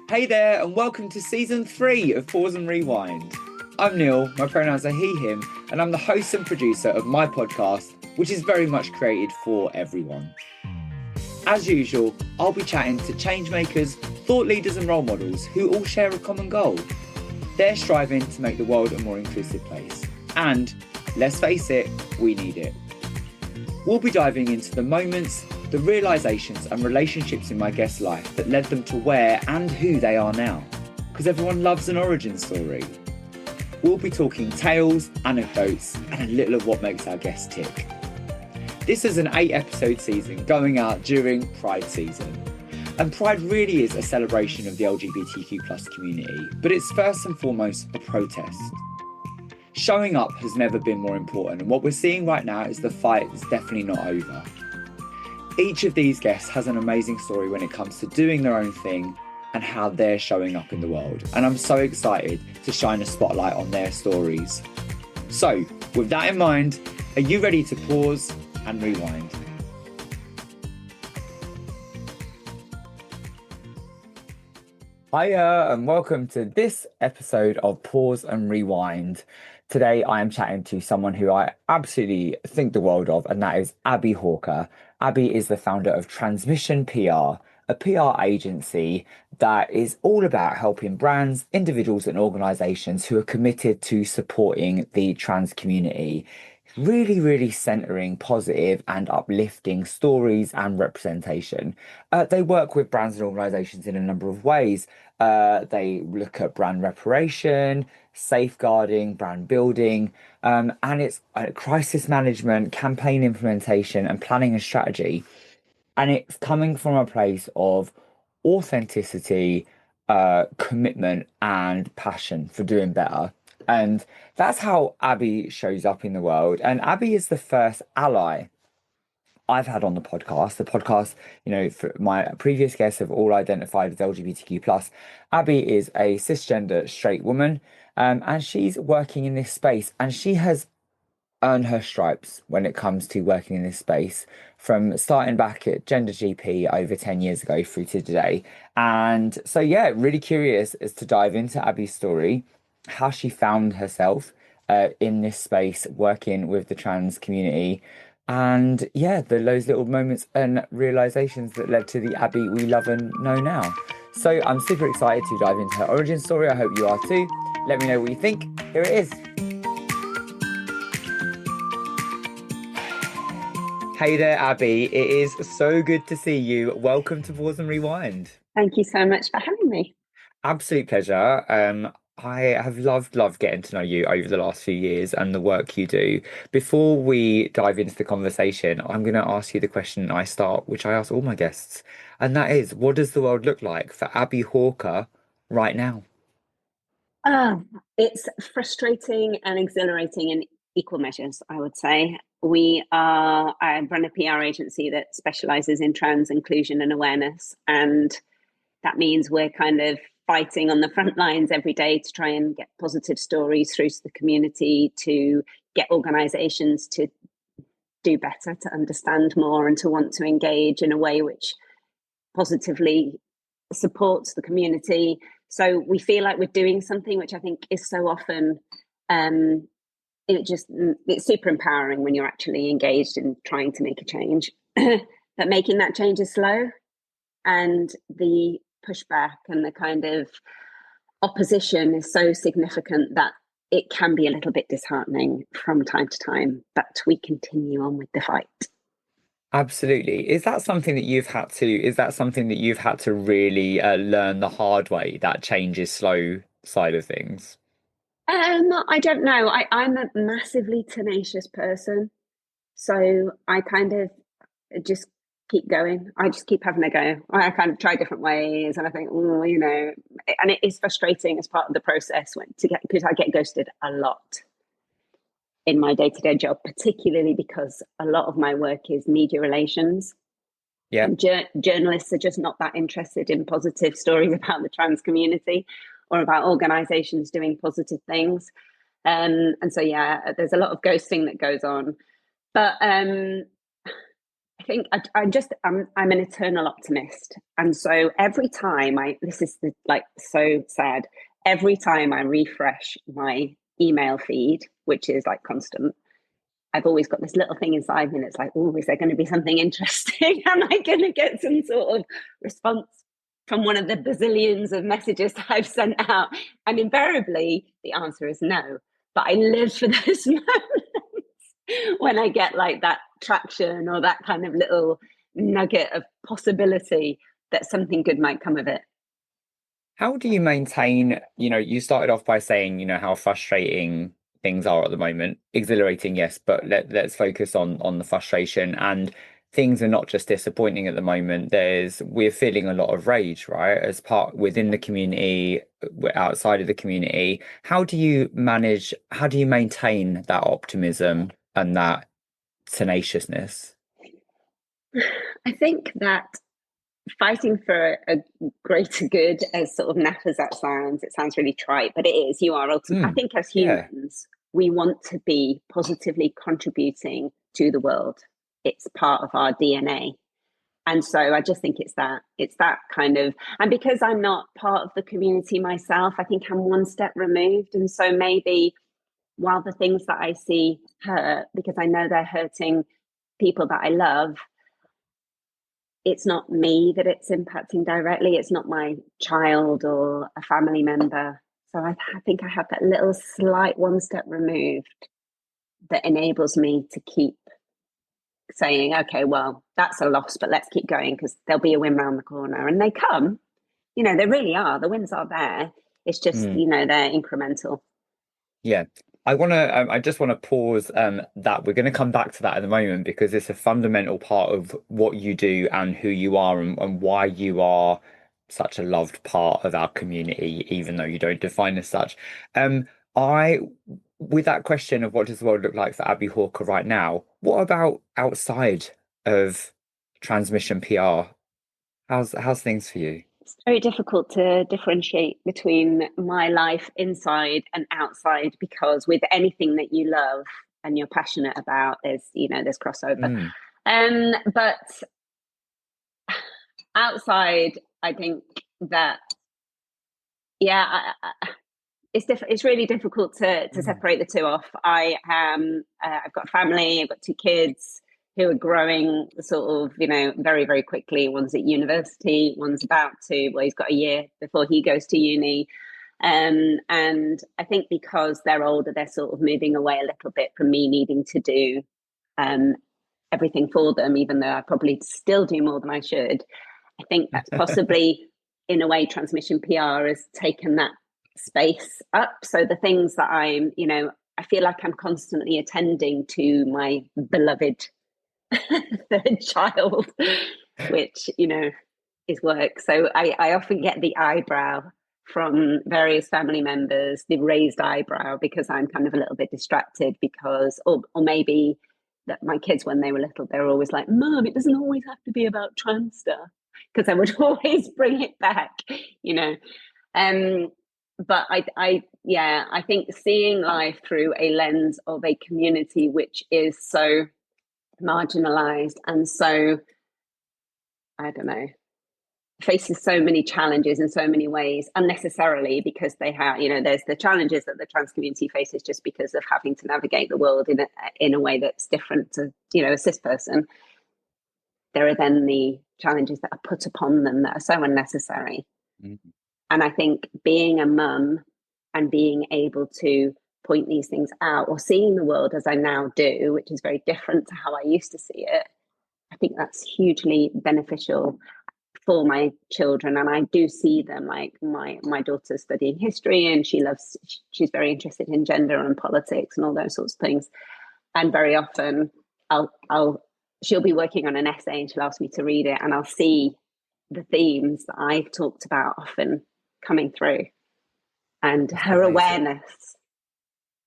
Hey there, and welcome to season 3 of Pause and Rewind. I'm Neil, my pronouns are he, him, and I'm the host and producer of my podcast, which is very much created for everyone. As usual, I'll be chatting to changemakers, thought leaders, and role models who all share a common goal. They're striving to make the world a more inclusive place. And, let's face it, we need it. We'll be diving into the moments, the realisations and relationships in my guest's life that led them to where and who they are now. Because everyone loves an origin story. We'll be talking tales, anecdotes, and a little of what makes our guests tick. This is an 8-episode season going out during Pride season. And Pride really is a celebration of the LGBTQ+ community, but it's first and foremost a protest. Showing up has never been more important, and what we're seeing right now is the fight is definitely not over. Each of these guests has an amazing story when it comes to doing their own thing and how they're showing up in the world. And I'm so excited to shine a spotlight on their stories. So, with that in mind, are you ready to pause and rewind? Hiya, and welcome to this episode of Pause and Rewind. Today, I am chatting to someone who I absolutely think the world of, and that is Aby Hawker. Aby is the founder of Transmission PR, a PR agency that is all about helping brands, individuals, and organizations who are committed to supporting the trans community. Really centering positive and uplifting stories and representation. They work with brands and organizations in a number of ways. They look at brand reparation, safeguarding, brand building, and it's crisis management, campaign implementation, and planning and strategy. And it's coming from a place of authenticity, commitment, and passion for doing better. And that's how Aby shows up in the world. And Aby is the first ally I've had on the podcast. The podcast, for my previous guests have all identified as LGBTQ+. Aby is a cisgender straight woman, and she's working in this space, and she has earned her stripes when it comes to working in this space, from starting back at Gender GP over 10 years ago through to today. And so, yeah, really curious as to dive into Aby's story, how she found herself in this space working with the trans community, and yeah, those little moments and realizations that led to the Aby we love and know now. So I'm super excited to dive into her origin story. I hope you are too. Let me know what you think. Here it is. Hey there, Aby. It is so good to see you. Welcome to Pause and Rewind. Thank you so much for having me. Absolute pleasure. I have loved getting to know you over the last few years and the work you do. Before we dive into the conversation, I'm going to ask you the question which I ask all my guests, and that is, what does the world look like for Aby Hawker right now? It's frustrating and exhilarating in equal measures, I would say. I run a PR agency that specializes in trans inclusion and awareness, and that means we're kind of fighting on the front lines every day to try and get positive stories through to the community, to get organizations to do better, to understand more, and to want to engage in a way which positively supports the community. So we feel like we're doing something, which I think is so often it's super empowering when you're actually engaged in trying to make a change. But making that change is slow, and the pushback and the kind of opposition is so significant that it can be a little bit disheartening from time to time, but we continue on with the fight. Absolutely. Is that something that you've had to really learn the hard way, that change is slow side of things? I don't know. I'm a massively tenacious person, so I kind of just keep going. I just keep having a go. I kind of try different ways, and I think, and it is frustrating as part of the process because I get ghosted a lot in my day-to-day job, particularly because a lot of my work is media relations. Yeah. And journalists are just not that interested in positive stories about the trans community or about organizations doing positive things. And so, yeah, there's a lot of ghosting that goes on. But I think I'm an eternal optimist, and so every time this is like so sad. Every time I refresh my email feed, which is like constant, I've always got this little thing inside me that's like, oh, is there going to be something interesting? Am I going to get some sort of response from one of the bazillions of messages that I've sent out? And invariably, the answer is no. But I live for those moments when I get like that traction or that kind of little nugget of possibility that something good might come of it. How do you maintain, you started off by saying, how frustrating things are at the moment. Exhilarating, yes, but let's focus on the frustration. And things are not just disappointing at the moment. We're feeling a lot of rage, right? As part within the community, outside of the community. How do you maintain that optimism and that tenaciousness? I think that fighting for a greater good, as sort of naff as that sounds, it sounds really trite, but it is. You are ultimately, I think as Yeah. humans, we want to be positively contributing to the world. It's part of our DNA. And so I just think it's that kind of, and because I'm not part of the community myself, I think I'm one step removed. And so maybe while the things that I see hurt, because I know they're hurting people that I love, it's not me that it's impacting directly. It's not my child or a family member. So I think I have that little slight one step removed that enables me to keep saying, okay, well, that's a loss, but let's keep going because there'll be a win round the corner. And they come, they really are. The wins are there. It's just, they're incremental. Yeah. I just want to pause that we're going to come back to that in a moment because it's a fundamental part of what you do and who you are and why you are such a loved part of our community, even though you don't define as such. I With that question of what does the world look like for Aby Hawker right now, what about outside of transmission PR? How's things for you? It's very difficult to differentiate between my life inside and outside because with anything that you love and you're passionate about, there's crossover. Mm. But outside, I think that it's really difficult to separate the two off. I've got family, I've got two kids who are growing sort of, very, very quickly. One's at university, one's he's got a year before he goes to uni. And I think because they're older, they're sort of moving away a little bit from me needing to do everything for them, even though I probably still do more than I should. I think that's possibly, in a way, transmission PR has taken that space up. So the things that I feel like I'm constantly attending to my beloved third child, which, is work. So I often get the eyebrow from various family members, the raised eyebrow, because I'm kind of a little bit distracted because, or maybe that my kids, when they were little, they were always like, Mom, it doesn't always have to be about trans stuff. Because I would always bring it back, but I think seeing life through a lens of a community which is so marginalized and so, I don't know, faces so many challenges in so many ways unnecessarily because they have, there's the challenges that the trans community faces just because of having to navigate the world in a way that's different to, a cis person. There are then the challenges that are put upon them that are so unnecessary. Mm-hmm. And I think being a mum and being able to point these things out or seeing the world as I now do, which is very different to how I used to see it, I think that's hugely beneficial for my children. And I do see them, like my daughter's studying history and she's very interested in gender and politics and all those sorts of things. And very often she'll be working on an essay and she'll ask me to read it and I'll see the themes that I've talked about often coming through. And that's her amazing. Awareness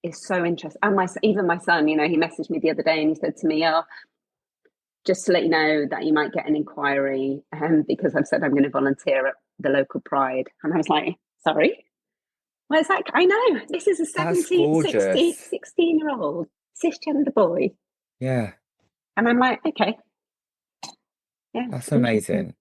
is so interesting. And even my son, he messaged me the other day and he said to me, oh, just to let you know that you might get an inquiry because I've said I'm going to volunteer at the local Pride. And I was like, sorry? Where's that? I know. This is a 16-year-old cisgender boy. Yeah. And I'm like, okay. Yeah, That's interesting. amazing.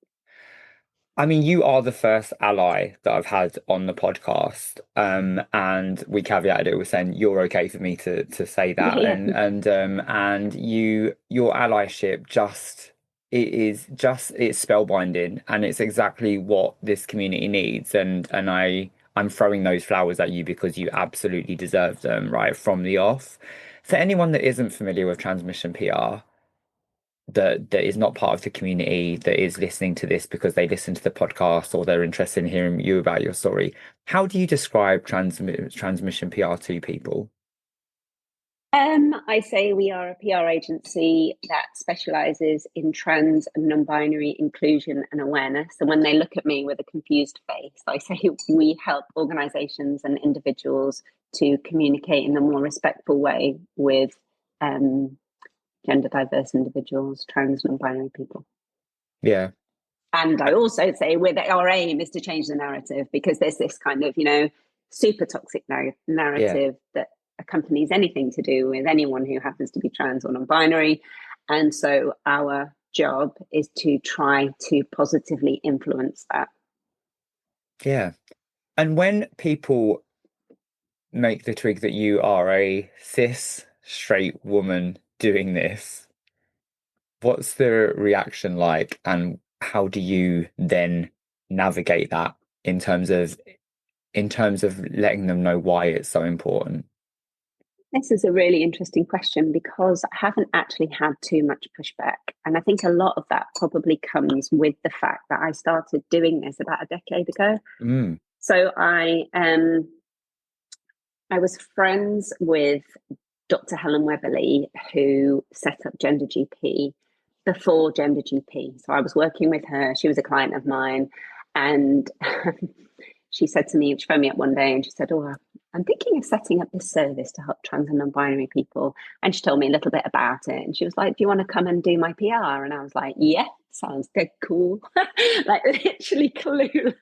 I mean, you are the first ally that I've had on the podcast, and we caveated it with saying you're okay for me to say Yeah, that, yeah. and your allyship just it is just it's spellbinding, and it's exactly what this community needs, and I'm throwing those flowers at you because you absolutely deserve them right from the off. For anyone that isn't familiar with transmission PR, that is not part of the community, that is listening to this because they listen to the podcast or they're interested in hearing you about your story, how do you describe transmission PR to people? I say we are a PR agency that specializes in trans and non-binary inclusion and awareness. And when they look at me with a confused face, I say we help organizations and individuals to communicate in a more respectful way with um, gender diverse individuals, trans, non-binary people. Yeah. And I also say with our aim is to change the narrative, because there's this kind of, super toxic Yeah. narrative that accompanies anything to do with anyone who happens to be trans or non-binary. And so our job is to try to positively influence that. Yeah. And when people make the twig that you are a cis straight woman doing this, what's the reaction like, and how do you then navigate that in terms of letting them know why it's so important? This is a really interesting question, because I haven't actually had too much pushback. And I think a lot of that probably comes with the fact that I started doing this about a decade ago. Mm, So I was friends with Dr. Helen Weberly, who set up Gender GP before Gender GP. So I was working with her. She was a client of mine. And she said to me, she phoned me up one day and she said, "Oh, I'm thinking of setting up this service to help trans and non-binary people." And she told me a little bit about it. And she was like, "Do you want to come and do my PR?" And I was like, "Yeah, sounds dead cool." Like literally clueless,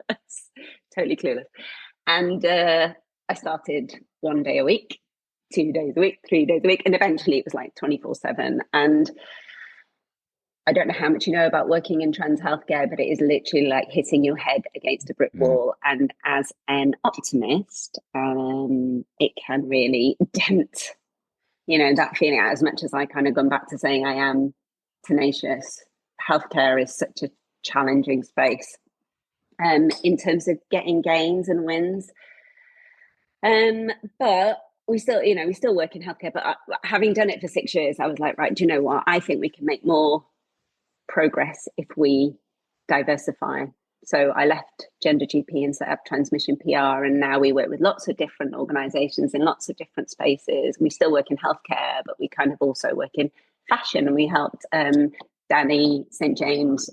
totally clueless. And I started 1 day a week, 2 days a week, 3 days a week. And eventually it was like 24/7. And I don't know how much you know about working in trans healthcare, but it is literally like hitting your head against a brick mm, wall. And as an optimist, it can really dent, that feeling out. As much as I kind of gone back to saying I am tenacious, healthcare is such a challenging space. In terms of getting gains and wins, but we still work in healthcare. But having done it for 6 years, I was like, right, do you know what? I think we can make more progress if we diversify. So I left Gender GP and set up Transmission PR, and now we work with lots of different organisations in lots of different spaces. We still work in healthcare, but we kind of also work in fashion, and we helped Danny St James.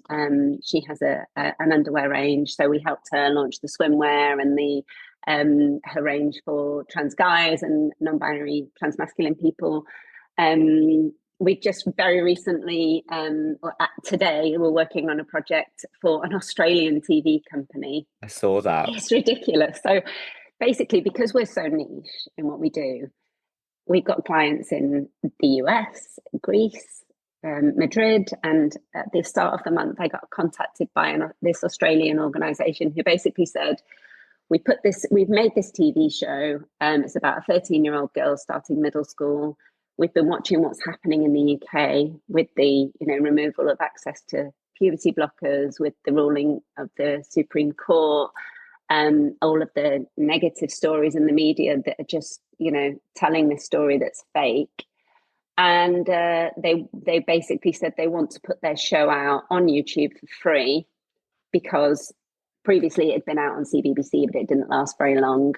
She has an underwear range, so we helped her launch the swimwear and the her range for trans guys and non-binary trans masculine people. We just very recently, today, we're working on a project for an Australian TV company. I saw that. It's ridiculous. So basically, because we're so niche in what we do, we've got clients in the US, Greece, Madrid, and at the start of the month, I got contacted by this Australian organisation who basically said, we've made this TV show. It's about a 13-year-old girl starting middle school. We've been watching what's happening in the UK with the removal of access to puberty blockers, with the ruling of the Supreme Court, all of the negative stories in the media that are just telling this story that's fake. And they basically said they want to put their show out on YouTube for free, because previously it had been out on CBBC, but it didn't last very long.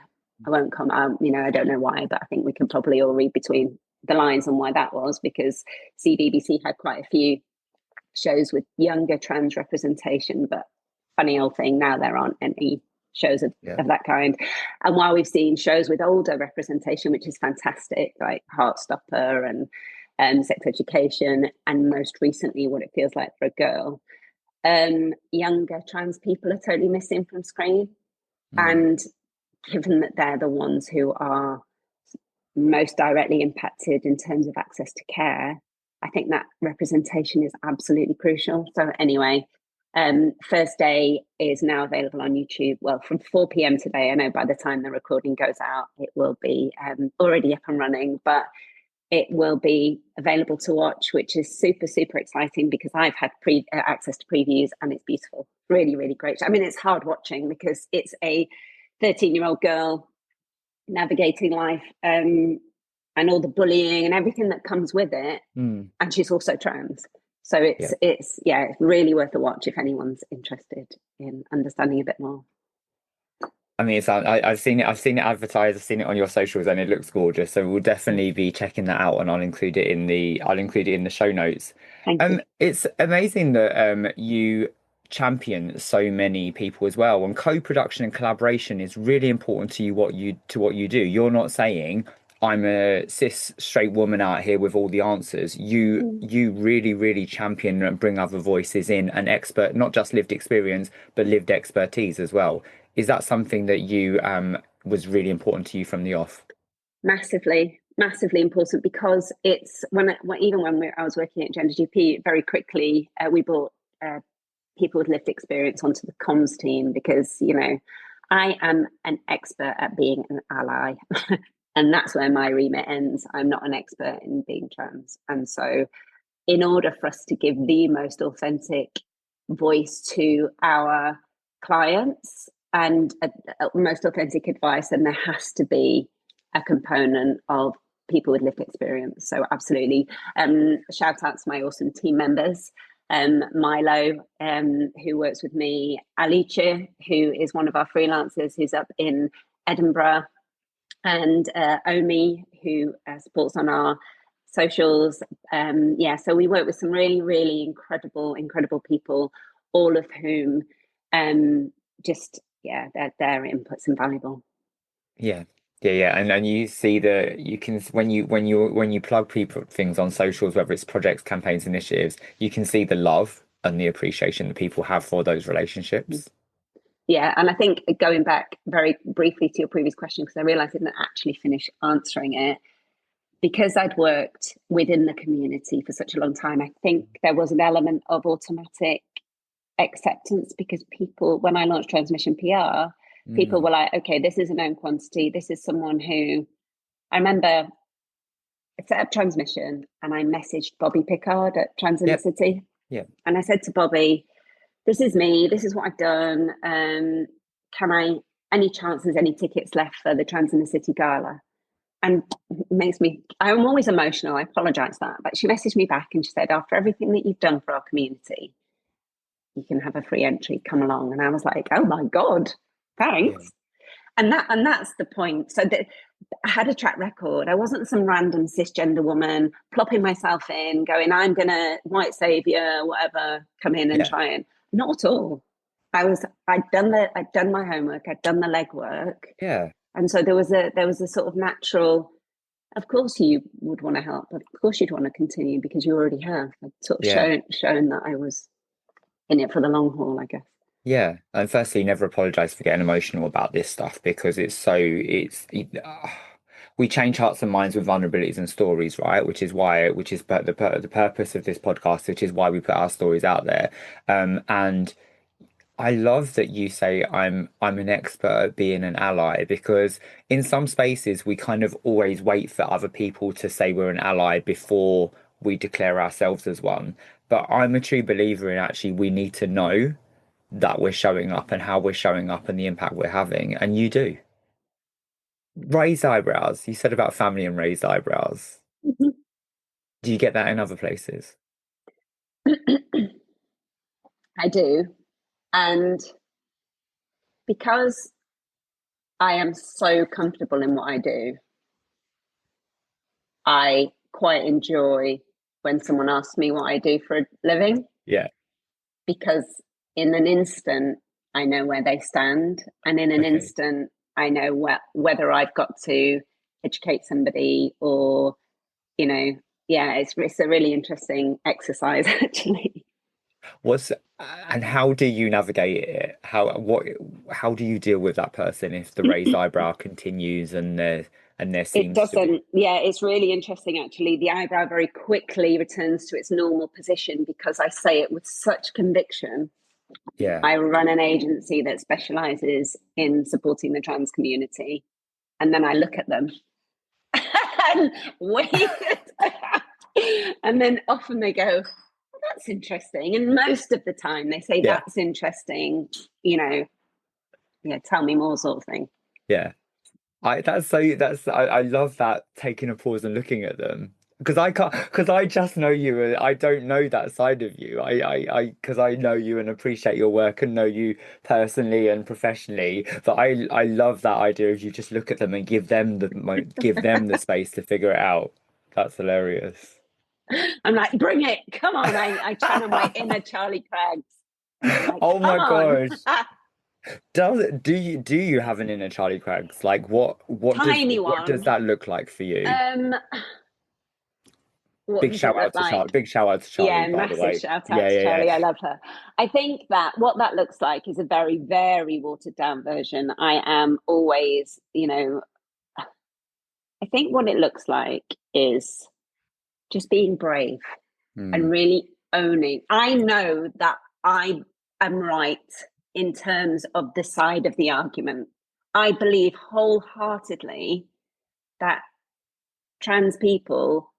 I won't come out, I don't know why, but I think we can probably all read between the lines on why that was, because CBBC had quite a few shows with younger trans representation, but funny old thing, now there aren't any shows of Yeah. that kind. And while we've seen shows with older representation, which is fantastic, like Heartstopper and Sex Education, and most recently What It Feels Like for a Girl, younger trans people are totally missing from screen. Mm, And given that they're the ones who are most directly impacted in terms of access to care, I think that representation is absolutely crucial. So anyway, first day is now available on YouTube. Well, from 4 p.m. today. I know by the time the recording goes out, it will be already up and running, but it will be available to watch, which is super, super exciting because I've had access to previews and it's beautiful. Really, really great. I mean, it's hard watching because it's a 13-year-old girl navigating life and all the bullying and everything that comes with it. Mm. And she's also trans. So it's really worth a watch if anyone's interested in understanding a bit more. I mean, I've seen it advertised, I've seen it on your socials, and it looks gorgeous. So we'll definitely be checking that out, and I'll include it in the show notes. Thank you. It's amazing that you champion so many people as well. And co-production and collaboration is really important to you. What you do. You're not saying I'm a cis straight woman out here with all the answers. You really, really champion and bring other voices in, and expert, not just lived experience, but lived expertise as well. Is that something that you was really important to you from the off? Massively, massively important because it's even when I was working at Gender GP, very quickly we brought people with lived experience onto the comms team because, you know, I am an expert at being an ally. And that's where my remit ends. I'm not an expert in being trans. And so, in order for us to give the most authentic voice to our clients and most authentic advice, then there has to be a component of people with lived experience. So, absolutely. Shout out to my awesome team members. Milo, who works with me, Alice, who is one of our freelancers who's up in Edinburgh, and Omi, who supports on our socials. So we work with some really, really incredible people, all of whom their input's invaluable. Yeah, and you see you can when you plug people things on socials, whether it's projects, campaigns, initiatives, you can see the love and the appreciation that people have for those relationships. Yeah, and I think going back very briefly to your previous question, because I realised I didn't actually finish answering it, because I'd worked within the community for such a long time, I think there was an element of automatic acceptance because people, when I launched Transmission PR, people were like, okay, this is a known quantity. This is someone who, I remember I set up Transmission and I messaged Bobby Pickard at Trans in the City. Yeah. And I said to Bobby, this is me, this is what I've done. Any chance there's any tickets left for the Trans in the City gala? And I'm always emotional, I apologise for that. But she messaged me back and she said, after everything that you've done for our community, you can have a free entry, come along. And I was like, oh my God, thanks. Yeah. And that's the point. So that I had a track record. I wasn't some random cisgender woman plopping myself in, going, I'm gonna white savior, whatever, come in and try and not at all. I'd done my homework, I'd done the legwork. Yeah. And so there was a sort of natural, of course you would want to help, of course you'd want to continue because you already have. I'd sort of shown that I was in it for the long haul, I guess. Yeah, and firstly, never apologize for getting emotional about this stuff because we change hearts and minds with vulnerabilities and stories, right? Which is the purpose of this podcast, which is why we put our stories out there. And I love that you say I'm an expert at being an ally because in some spaces we kind of always wait for other people to say we're an ally before we declare ourselves as one. But I'm a true believer in actually we need to know that we're showing up and how we're showing up and the impact we're having. And you do. Raised eyebrows. You said about family and raised eyebrows. Mm-hmm. Do you get that in other places? I do. And because I am so comfortable in what I do, I quite enjoy when someone asks me what I do for a living. Yeah. Because in an instant, I know where they stand. And in an instant, I know whether I've got to educate somebody or, it's a really interesting exercise, actually. And how do you navigate it? How do you deal with that person if the raised eyebrow continues and and there It seems to be. doesn't. Yeah, it's really interesting, actually. The eyebrow very quickly returns to its normal position because I say it with such conviction. Yeah. I run an agency that specializes in supporting the trans community. And then I look at them and wait. And then often they go, well, that's interesting. And most of the time they say, Yeah. that's interesting, yeah, tell me more, sort of thing. Yeah. I love that, taking a pause and looking at them, because I just know you, and I don't know that side of you. Because I know you and appreciate your work and know you personally and professionally, but I love that idea of you just look at them and give them the space to figure it out. That's hilarious. I'm like, bring it, come on. I channel my inner Charlie Craigs. I'm like, Oh come my on. gosh. Do you have an inner Charlie Craigs? Like Tiny what does one. that look like for you? Um, what does it look like? Big shout out to Charlie, Yeah, by the massive way. shout out Yeah, to yeah, yeah. Charlie. I love her. I think that what that looks like is a very, very watered down version. I am always, I think what it looks like is just being brave and Mm, really owning. I know that I am right in terms of the side of the argument. I believe wholeheartedly that trans people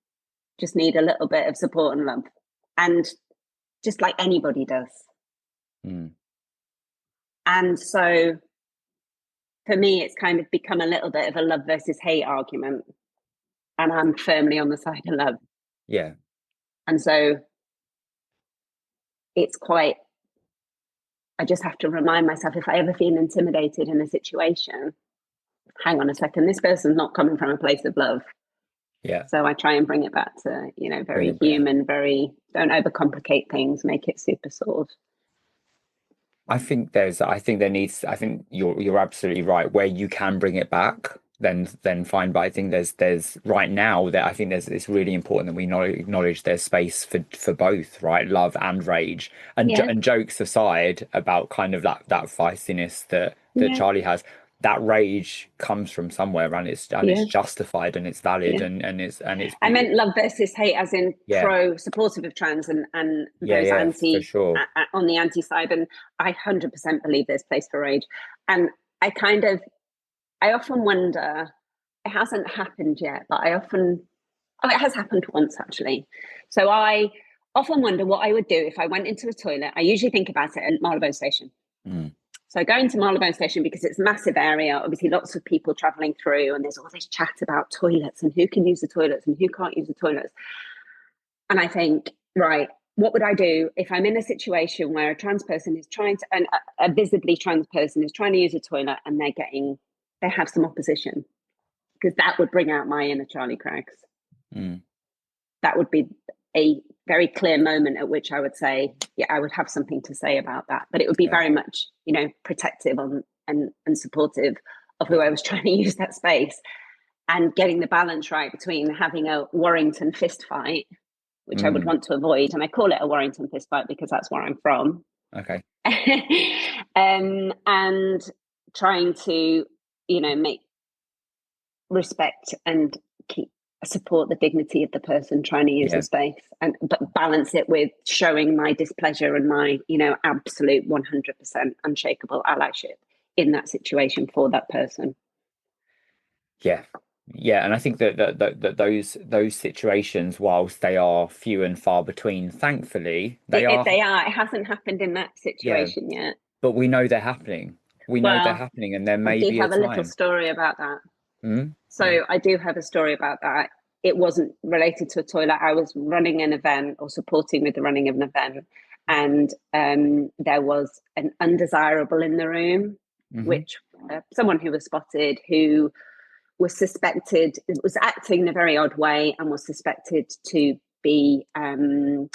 just need a little bit of support and love. And just like anybody does. mm. And so for me, it's kind of become a little bit of a love versus hate argument. And I'm firmly on the side of love. Yeah. And so it's quite, I just have to remind myself if I ever feel intimidated in a situation, hang on a second, this person's not coming from a place of love. Yeah. So I try and bring it back to, very Brilliant, brilliant. human, very, don't overcomplicate things, make it super sort of. I think you're absolutely right. Where you can bring it back, then fine. But I think there's right now that I think it's really important that we acknowledge there's space for both, right? Love and rage, Yeah, and jokes aside about kind of that feistiness that yeah, Charlie has. That rage comes from somewhere, and it's yeah. justified, and it's valid, Yeah. and it's I meant beautiful. love versus hate, as in Yeah, pro supportive of trans and yeah, those yeah, for anti sure. on the anti side. And I 100% believe there's place for rage. And I kind of, I often wonder, it hasn't happened yet, but oh, it has happened once actually. So I often wonder what I would do if I went into a toilet. I usually think about it at Marylebone Station. Mm, So going to Marylebone Station, because it's a massive area, obviously lots of people travelling through, and there's all this chat about toilets and who can use the toilets and who can't use the toilets. And I think, right, what would I do if I'm in a situation where a trans person is trying to, and a visibly trans person is trying to use a toilet and they have some opposition? Because that would bring out my inner Charlie Craigs. mm, That would be a very clear moment at which I would say, yeah, I would have something to say about that. But it would be yeah, very much, protective and supportive of who yeah. I was trying to use that space, and getting the balance right between having a Warrington fist fight, which I would Mm, want to avoid. And I call it a Warrington fist fight because that's where I'm from. okay. And trying to, make respect and keep support the dignity of the person trying to use the Yeah. space, and but balance it with showing my displeasure and my absolute 100% unshakable allyship in that situation for that person. Yeah. Yeah, and I think that those situations, whilst they are few and far between, thankfully, they are, It hasn't happened in that yeah, situation yet. but we know they're happening. We know they're Well, happening, and there I may do be a have a little time. story about that. Mm? Yeah. So I do have a story about that. It wasn't related to a toilet. I was running an event or supporting with the running of an event, and there was an undesirable in the room, Hmm. which someone who was spotted who was acting in a very odd way and was suspected to be from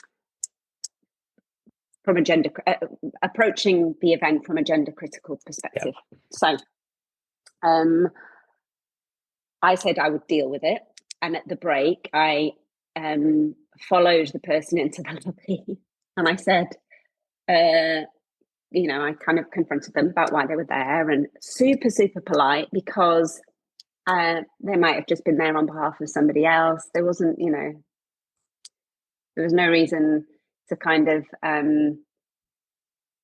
a approaching the event from a gender critical Yeah. perspective. So um, I said I would deal with it. And at the break, I followed the person into the lobby and I said, I kind of confronted them about why they were there, and super, super polite, because They might have just been there on behalf of somebody else. There wasn't, there was no reason to kind of.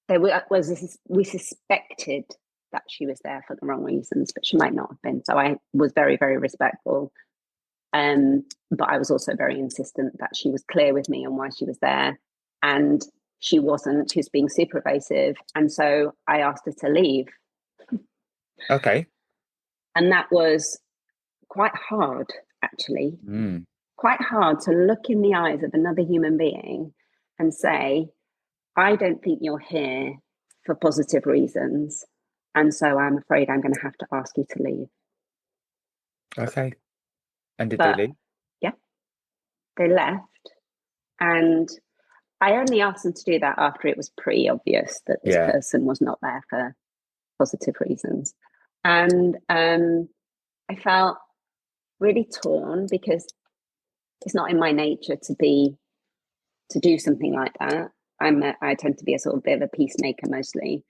We suspected that she was there for the wrong reasons, but she might not have been. So I was very, very respectful. But I was also very insistent that she was clear with me on why she was there. And she wasn't. She was being super evasive. And so I asked her to leave. Okay. And that was quite hard, actually. Mm. Quite hard to look in the eyes of another human being and say, I don't think you're here for positive reasons. And so I'm afraid I'm going to have to ask you to leave. Okay. And did they But leave? yeah, they left. And I only asked them to do that after it was pretty obvious that this Yeah. person was not there for positive reasons. And I felt really torn because it's not in my nature to do something like that. I tend to be a sort of bit of a peacemaker mostly.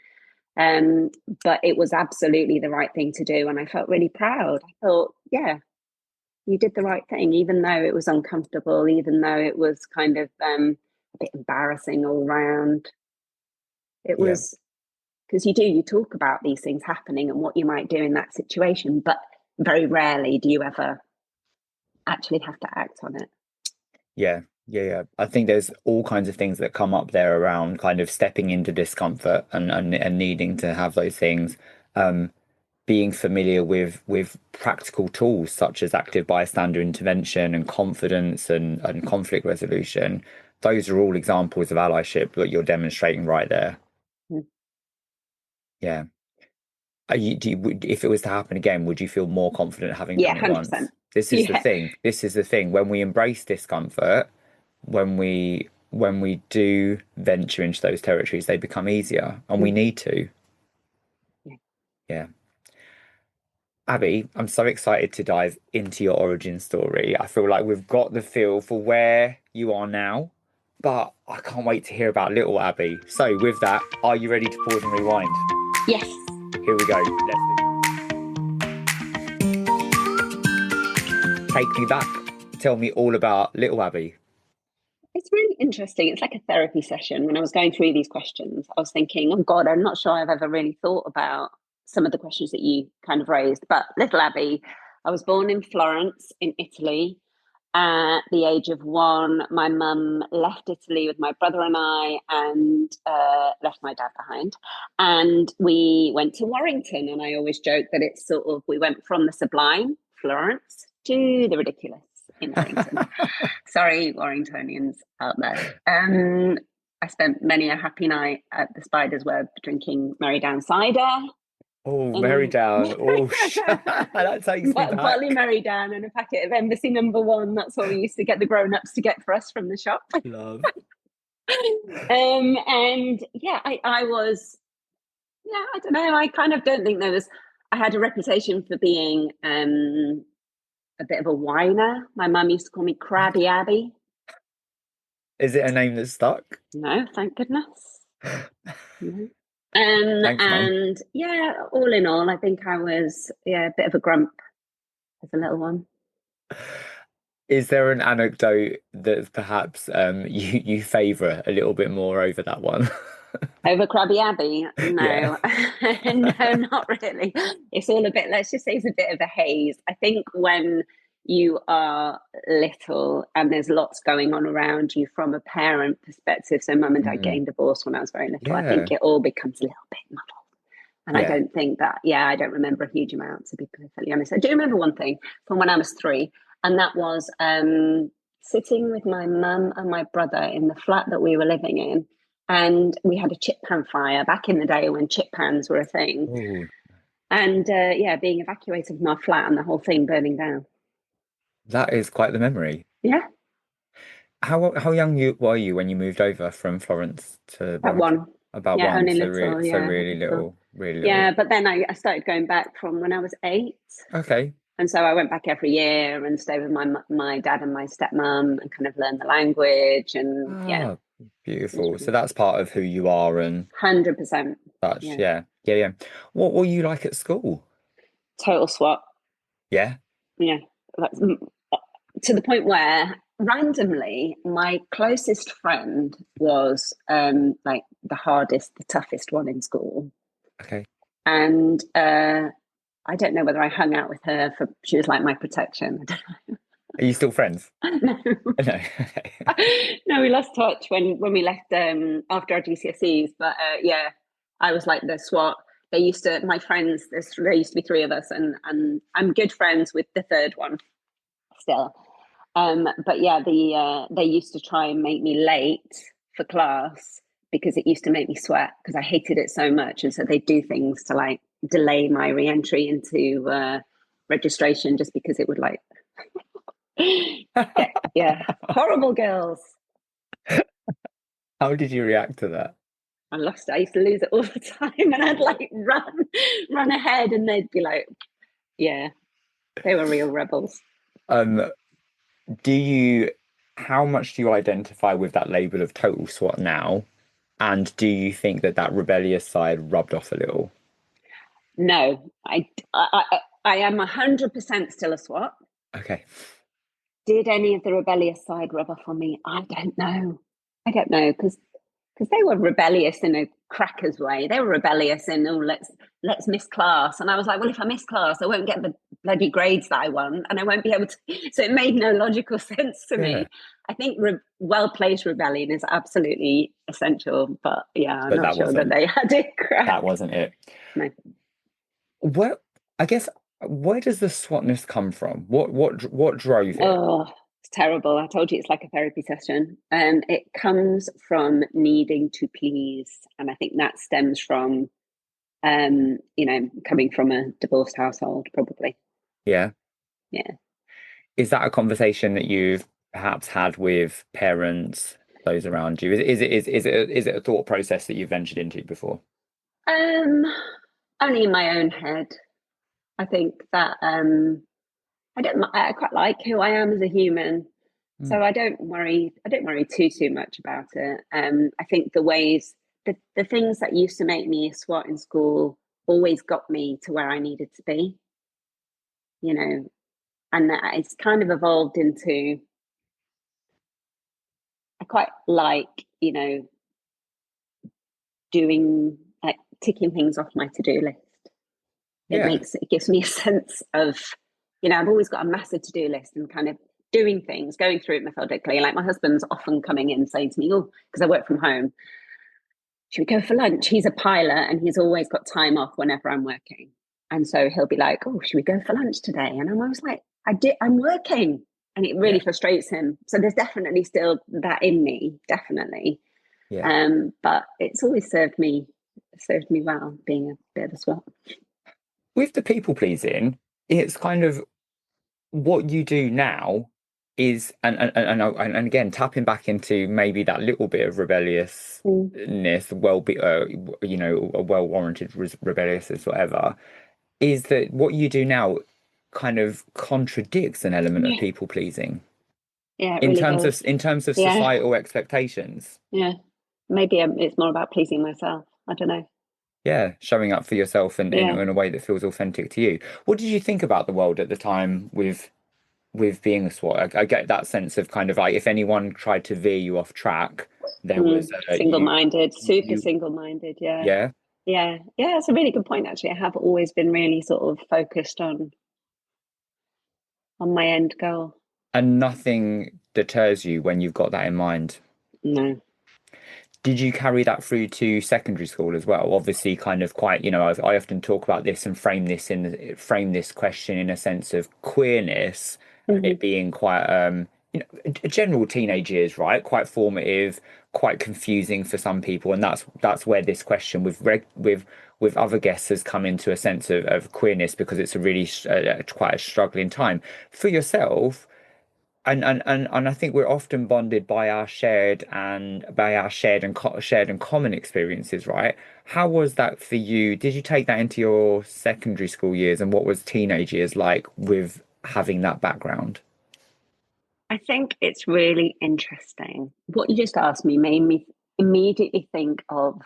But it was absolutely the right thing to do. And I felt really proud. I thought, yeah, you did the right thing, even though it was uncomfortable, even though it was kind of a bit embarrassing all round. It Yeah. was because you talk about these things happening and what you might do in that situation, but very rarely do you ever actually have to act on it. Yeah. Yeah. Yeah. I think there's all kinds of things that come up there around kind of stepping into discomfort and needing to have those things. Being familiar with practical tools such as active bystander intervention and confidence and conflict resolution. Those are all examples of allyship that you're demonstrating right there. Mm. Yeah. If it was to happen again, would you feel more confident having Yeah, done it 100%. once? This is the Yeah. thing. This is the thing. When we embrace discomfort, when we do venture into those territories, they become easier, and we Mm. need to. Yeah. Yeah. Aby, I'm so excited to dive into your origin story. I feel like we've got the feel for where you are now, but I can't wait to hear about little Aby. So, with that, are you ready to pause and rewind? Yes. Here we go. Take me back. Tell me all about little Aby. It's really interesting. It's like a therapy session. When I was going through these questions, I was thinking, oh God, I'm not sure I've ever really thought about some of the questions that you kind of raised. But little Abby, I was born in Florence in Italy. At the age of 1, my mum left Italy with my brother and I and left my dad behind. And we went to Warrington. And I always joke that it's sort of, we went from the sublime, Florence, to the ridiculous in Warrington. Sorry, Warringtonians out there. I spent many a happy night at the Spider's Web drinking Mary Down cider. Oh, Mary Down. Oh, that takes me Barley back. Mary Down and a packet of Embassy #1. That's what we used to get the grown-ups to get for us from the shop. Love. And yeah, I was, yeah, I don't know. I kind of don't think I had a reputation for being a bit of a whiner. My mum used to call me Crabby Abby. Is it a name that stuck? No, thank goodness. No. Thanks, Mum. And yeah, all in all, I think I was a bit of a grump as a little one. Is there an anecdote that perhaps you favour a little bit more over that one? Over Krabby Abbey? Yeah. No, no, not really. It's all a bit, let's just say it's a bit of a haze. I think when you are little and there's lots going on around you from a parent perspective, so mum and dad Mm. getting divorced when I was very little, I Yeah. think it all becomes a little bit muddled. And I Yeah. don't think that, I don't remember a huge amount, to be perfectly honest. I do remember one thing from when I was 3, and that was sitting with my mum and my brother in the flat that we were living in. And we had a chip pan fire back in the day when chip pans were a thing. Oh, And being evacuated from our flat and the whole thing burning down. that is quite the memory. Yeah, How young were you when you moved over from Florence to at Warrington? 1. About Yeah, one, only so little. so Yeah, really little. little, really Yeah, little. but then I started going back from when I was 8. Okay. And so I went back every year and stayed with my dad and my stepmom and kind of learned the language. And yeah, Ah, it was beautiful. So really that's part of who you are and 100%. such. Yeah, Yeah. Yeah, yeah. What were you like at school? total swap. Yeah. Yeah, that's to the point where randomly my closest friend was like the hardest, the toughest one in school. Okay. And I don't know whether I hung out with her for she was like my protection. Are you still friends? No, No. no, we lost touch when we left after our GCSEs. But yeah, I was like the SWAT. They used to my friends. There used to be three of us, and I'm good friends with the third one still. But yeah, they used to try and make me late for class because it used to make me sweat because I hated it so much, and so they do things to like delay my re-entry into registration just because it would like yeah, horrible girls. How did you react to that? I lost it. I used to lose it all the time, and I'd like run ahead, and they'd be like, yeah, they were real rebels. Um, do you, how much do you identify with that label of total SWAT now? And do you think that that rebellious side rubbed off a little? No, I am 100% still a SWAT. Okay. Did any of the rebellious side rub off on me? I don't know. I don't know because they were rebellious in a crackers way. They were rebellious in oh let's miss class, and I was like, well, if I miss class, I won't get the bloody grades that I want, and I won't be able to. So it made no logical sense to Yeah. me. I think well placed rebellion is absolutely essential, but yeah, I'm But not sure that they had it that cracked. wasn't it. No. What, I guess, where does the SWOTness come from? What drove it? Oh, it's terrible. I told you it's like a therapy session. It comes from needing to please. And I think that stems from, coming from a divorced household, probably. Yeah. Yeah. Is that a conversation that you've perhaps had with parents, those around you? Is it a thought process that you've ventured into before? Um, Only in my own head. I think that I quite like who I am as a human. Hmm. So I don't worry too much about it. I think the things that used to make me a SWAT in school always got me to where I needed to be, you know, and that it's kind of evolved into I quite like, doing like ticking things off my to-do list. Yeah. It gives me a sense of, I've always got a massive to-do list and kind of doing things, going through it methodically. Like my husband's often coming in saying to me, oh, because I work from home, should we go for lunch? He's a pilot and he's always got time off whenever I'm working. And so he'll be like, oh, should we go for lunch today? And I'm always like, I'm working. And it really Yeah. frustrates him. So there's definitely still that in me, definitely. Yeah. But it's always served me well being a bit of a swap. With the people pleasing, it's kind of what you do now is and again tapping back into maybe that little bit of Mm. rebelliousness, a well warranted rebelliousness, whatever, is that what you do now kind of contradicts an element of Yeah, people pleasing yeah, it really does. in terms of Yeah, societal expectations. yeah. Maybe it's more about pleasing myself. I don't know. Yeah, showing up for yourself and Yeah. in a way that feels authentic to you. What did you think about the world at the time with being a SWAT? I get that sense of kind of like if anyone tried to veer you off track, there was Single-minded, super you single-minded. Yeah. yeah, Yeah. Yeah. It's a really good point, actually. I have always been really sort of focused on my end goal. and nothing deters you when you've got that in mind. No. Did you carry that through to secondary school as well? Obviously, kind of quite, I often talk about this and frame this question in a sense of queerness, it Hmm. being quite general teenage years, right? Quite formative, quite confusing for some people, and that's where this question with other guests has come into a sense of queerness because it's a really quite a struggling time for yourself. And I think we're often bonded by our shared and common experiences, right? How was that for you? Did you take that into your secondary school years, and what was teenage years like with having that background? I think it's really interesting. What you just asked me made me immediately think of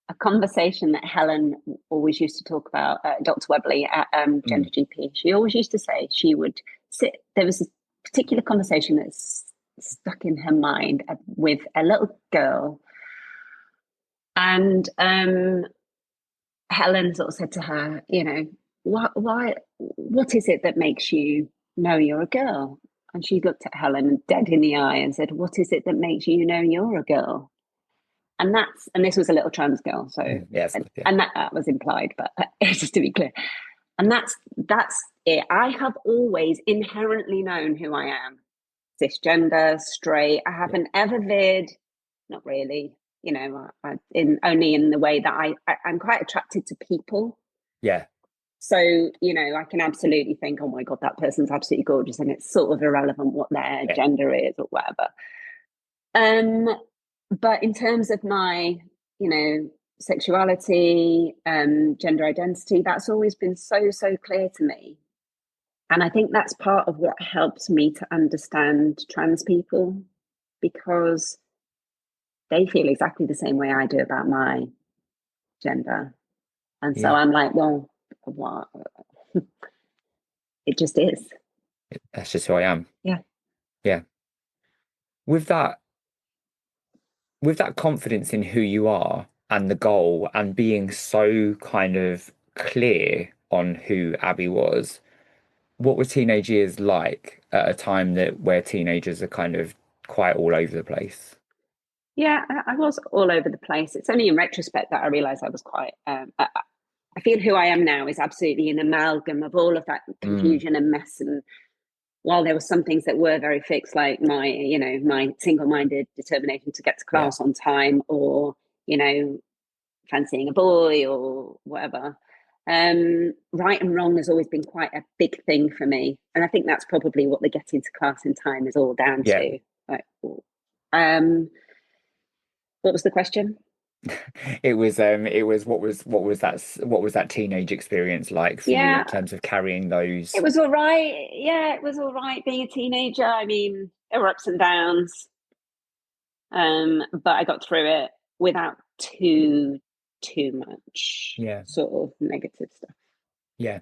a conversation that Helen always used to talk about, Dr. Webley at Gender Mm. GP. She always used to say she would sit. There was a particular conversation that's stuck in her mind with a little girl, and Helen sort of said to her, you know, what is it that makes you know you're a girl? And she looked at Helen dead in the eye and said, what is it that makes you know you're a girl? And this was a little trans girl, so Yes, yeah, and that was implied, but just to be clear, and that's it. I have always inherently known who I am, cisgender, straight. I yeah, haven't ever veered, not really, you know, in only in the way that I'm quite attracted to people. yeah, So, you know, I can absolutely think, oh my God, that person's absolutely gorgeous. And it's sort of irrelevant what their yeah, gender is or whatever. Um, but in terms of my, you know, sexuality, gender identity, that's always been so, so clear to me. And I think that's part of what helps me to understand trans people, because they feel exactly the same way I do about my gender. And so yeah. I'm like, well, what? It just is. That's just who I am. Yeah. Yeah. With that, with that confidence in who you are and the goal and being so kind of clear on who Abby was, what were teenage years like at a time that where teenagers are kind of quite all over the place? Yeah, I was all over the place. It's only in retrospect that I realized I was quite. I feel who I am now is absolutely an amalgam of all of that Mm, confusion and mess. And while there were some things that were very fixed, like my, you know, my single-minded determination to get to yeah. class on time, or you know, fancying a boy or whatever. Right and wrong has always been quite a big thing for me, and I think that's probably what the getting to class in time is all down Yeah. to. Like, um, what was the question? It was what was that teenage experience like for you in Yeah, terms of carrying it those? was all right. Yeah, it was all right being a teenager. I mean, there were ups and downs, but I got through it without too much Yeah. sort of negative stuff. Yeah.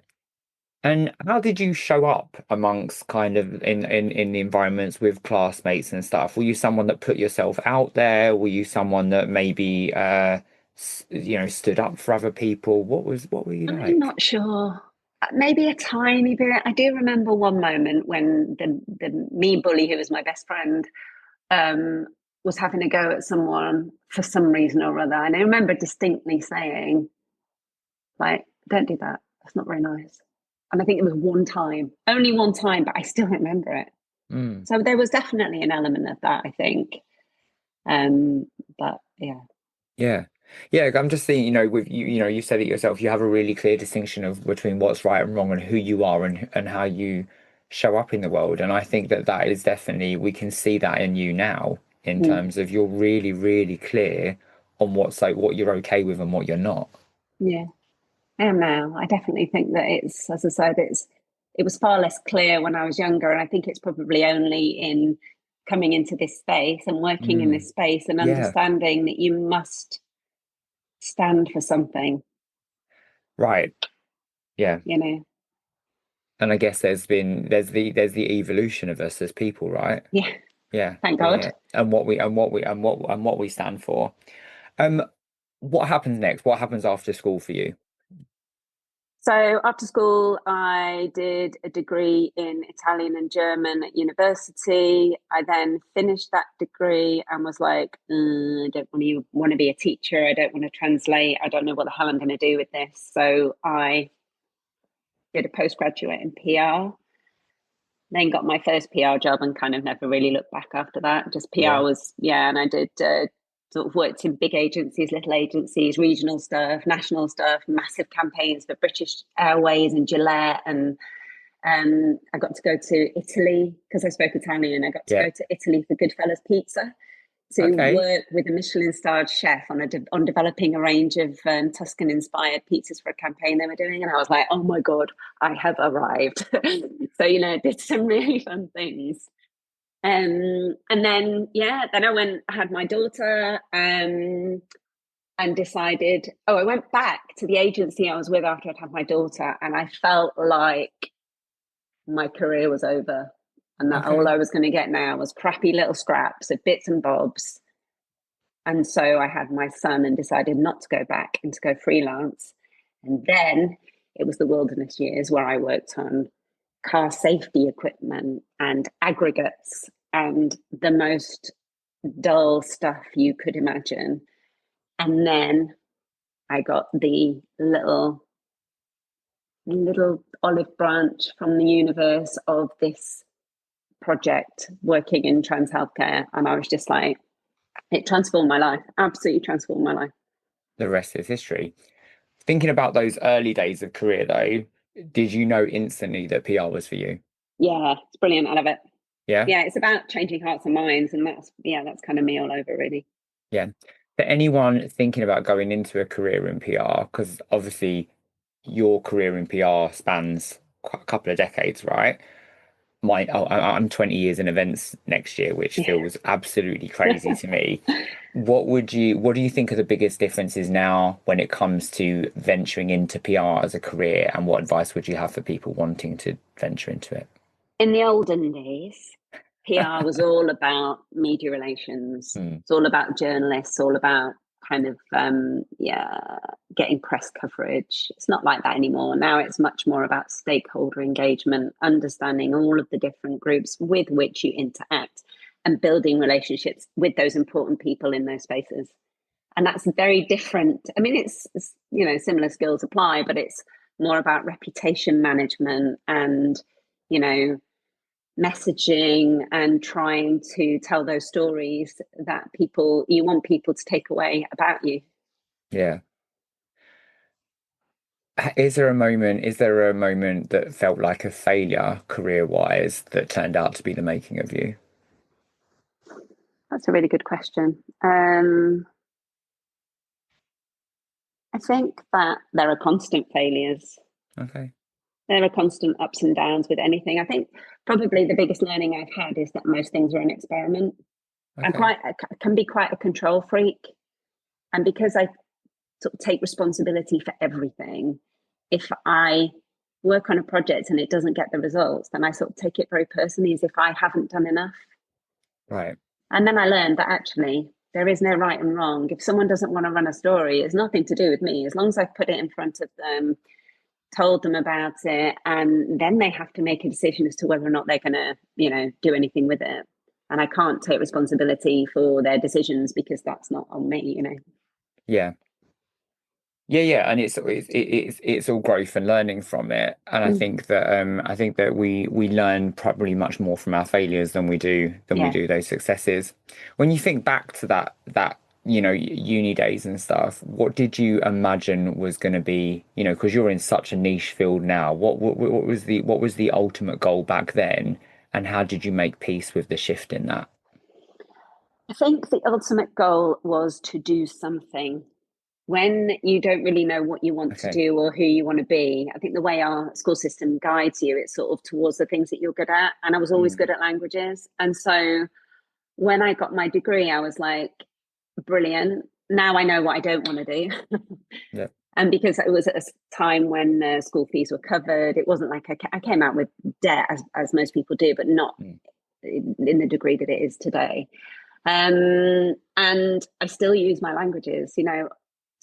And how did you show up amongst kind of in the environments with classmates and stuff? Were you someone that put yourself out there? Were you someone that maybe stood up for other people? What were you I'm like? not sure. Maybe a tiny bit. I do remember one moment when the mean bully, who was my best friend, um, was having a go at someone for some reason or other, and I remember distinctly saying, like, don't do that. That's not very nice. And I think it was one time, only one time, but I still remember it. Mm. So there was definitely an element of that, I think. Um, but yeah. Yeah. Yeah, I'm just thinking, with you, you said it yourself, you have a really clear distinction of between what's right and wrong and who you are and how you show up in the world. And I think that that is definitely, we can see that in you now in Mm, terms of you're really, really clear on what you're okay with and what you're not. yeah. I am now. I definitely think that it's, as I said, it was far less clear when I was younger, and I think it's probably only in coming into this space and working in Mm. this space and Yeah, understanding that you must stand for something, right. Yeah. you know. And I guess there's the evolution of us as people, right? Yeah, Yeah. thank God. Yeah. And what we stand for. Um, what happens next? What happens after school for you? So after school, I did a degree in Italian and German at university. I then finished that degree and was like, I don't want to be a teacher. I don't want to translate. I don't know what the hell I'm going to do with this. So I did a postgraduate in PR, then got my first PR job and kind of never really looked back after that. Just PR Yeah. was, yeah. And I did sort of worked in big agencies, little agencies, regional stuff, national stuff, massive campaigns for British Airways and Gillette. And I got to go to Italy because I spoke Italian. I got to Yeah. go to Italy for Goodfellas Pizza to Okay. work with a Michelin-starred chef on developing a range of Tuscan-inspired pizzas for a campaign they were doing, and I was like, "Oh my God, I have arrived!" So did some really fun things. And then I went, I had my daughter. and decided, oh, I went back to the agency I was with after I'd had my daughter, and I felt like my career was over and that all Okay. I was going to get now was crappy little scraps of bits and bobs. And so I had my son and decided not to go back and to go freelance. And then it was the wilderness years where I worked on car safety equipment and aggregates and the most dull stuff you could imagine. And then I got the little olive branch from the universe of this project working in trans healthcare. And I was just like, it transformed my life, absolutely transformed my life. The rest is history. Thinking about those early days of career though, did you know instantly that PR was for you? Yeah, it's brilliant. I love it. Yeah. Yeah, it's about changing hearts and minds. And that's kind of me all over, really. Yeah. For anyone thinking about going into a career in PR, because obviously your career in PR spans quite a couple of decades, right? I'm 20 years in events next year, which Yeah. feels absolutely crazy to me. What do you think are the biggest differences now when it comes to venturing into PR as a career, and what advice would you have for people wanting to venture into it? In the olden days, PR was all about media relations. Hmm. It's all about journalists, all about kind of yeah, getting press coverage. It's not like that anymore. Now it's much more about stakeholder engagement, understanding all of the different groups with which you interact and building relationships with those important people in those spaces. And that's very different. I mean, it's similar skills apply, but it's more about reputation management and you know messaging and trying to tell those stories that you want people to take away about you. Yeah. Is there a moment that felt like a failure career-wise that turned out to be the making of you? That's a really good question. I think that there are constant failures. Okay. There are constant ups and downs with anything. I think probably the biggest learning I've had is that most things are an experiment. Okay. I can be quite a control freak, and because I sort of take responsibility for everything, if I work on a project and it doesn't get the results, then I sort of take it very personally as if I haven't done enough. Right. And then I learned that actually there is no right and wrong. If someone doesn't want to run a story, it's nothing to do with me. As long as I've put it in front of them, told them about it, and then they have to make a decision as to whether or not they're going to, do anything with it. And I can't take responsibility for their decisions because that's not on me. Yeah. Yeah, yeah, and it's all growth and learning from it, and Mm, I think that we learn probably much more from our failures than we yeah. do those successes. When you think back to that uni days and stuff, what did you imagine was going to be, because you're in such a niche field now, what was the ultimate goal back then, and how did you make peace with the shift in that? I think the ultimate goal was to do something when you don't really know what you want to Okay. do or who you want to be. I think the way our school system guides you, it's sort of towards the things that you're good at. And I was always Mm. good at languages. And so when I got my degree, I was like, brilliant. Now I know what I don't want to do. Yeah. And because it was at a time when school fees were covered, it wasn't like I came out with debt as most people do, but not Mm. in the degree that it is today. And I still use my languages.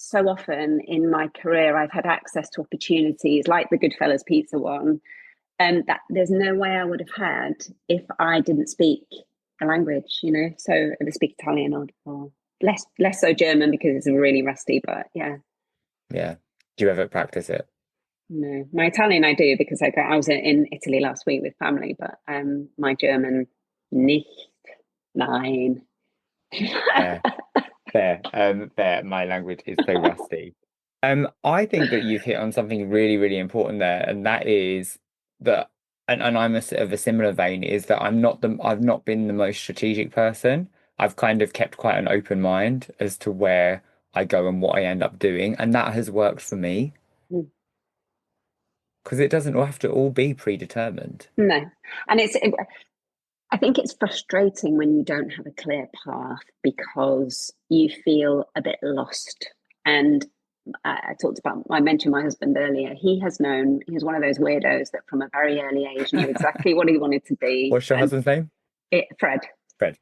So often in my career, I've had access to opportunities like the Goodfellas Pizza one, and that there's no way I would have had if I didn't speak a language. So I speak Italian or less so German because it's really rusty, but yeah. Yeah. Do you ever practice it? No, my Italian I do because I was in Italy last week with family, but my German nicht, nein. Fair. Fair. Fair. My language is so rusty. I think that you've hit on something really, really important there, and that is that, and I'm of a similar vein, is that I've not been the most strategic person. I've kind of kept quite an open mind as to where I go and what I end up doing, and that has worked for me because it doesn't have to all be predetermined. No, and I think it's frustrating when you don't have a clear path because you feel a bit lost And I talked about, I mentioned my husband earlier. He was one of those weirdos that from a very early age knew exactly what he wanted to be. What's your And husband's name? Fred. Fred.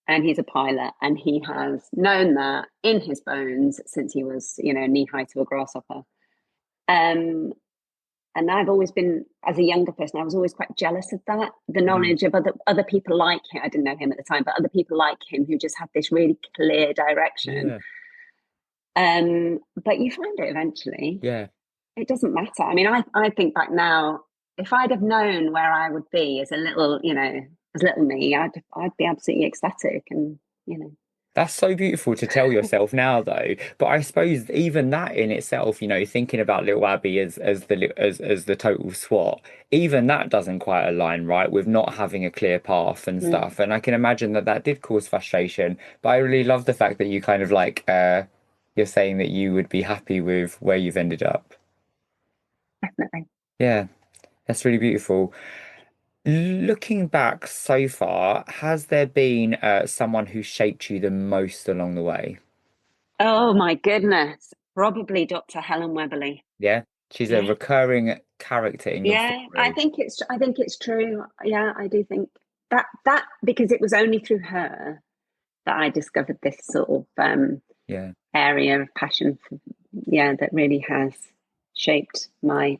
And he's a pilot, and he has known that in his bones since he was, knee high to a grasshopper. And I've always been, as a younger person, I was always quite jealous of that. The knowledge of other people like him. I didn't know him at the time, but other people like him who just had this really clear direction. Yeah. But you find it eventually. Yeah. It doesn't matter. I mean, I think back now, if I'd have known where I would be as a little, as little me, I'd be absolutely ecstatic, and That's so beautiful to tell yourself now, though. But I suppose even that in itself, thinking about little Abby as the total swot, even that doesn't quite align right with not having a clear path and stuff. And I can imagine that that did cause frustration. But I really love the fact that you kind of like you're saying that you would be happy with where you've ended up. definitely. Yeah, that's really beautiful. Looking back so far, has there been someone who shaped you the most along the way? Oh my goodness, probably Dr. Helen Weberly. Yeah, she's a Yeah, recurring character in your yeah. I story. think it's true. Yeah, I do think that because it was only through her that I discovered this sort of Yeah, area of passion for, yeah, that really has shaped my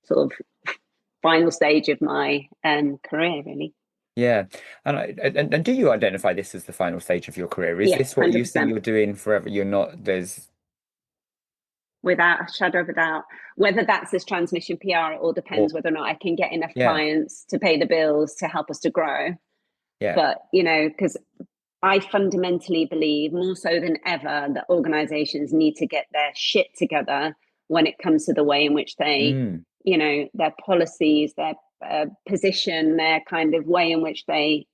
sort of final stage of my career, really. yeah. And do you identify this as the final stage of your career? Is Yes, this what you see 100%. you're doing forever? You're not, there's, Without a shadow of a doubt. Whether that's this transmission PR, it all or, depends whether or not I can get enough yeah, clients to pay the bills to help us to grow. yeah. But, because I fundamentally believe more so than ever that organizations need to get their shit together when it comes to the way in which they, Mm, their policies, their position, their kind of way in which they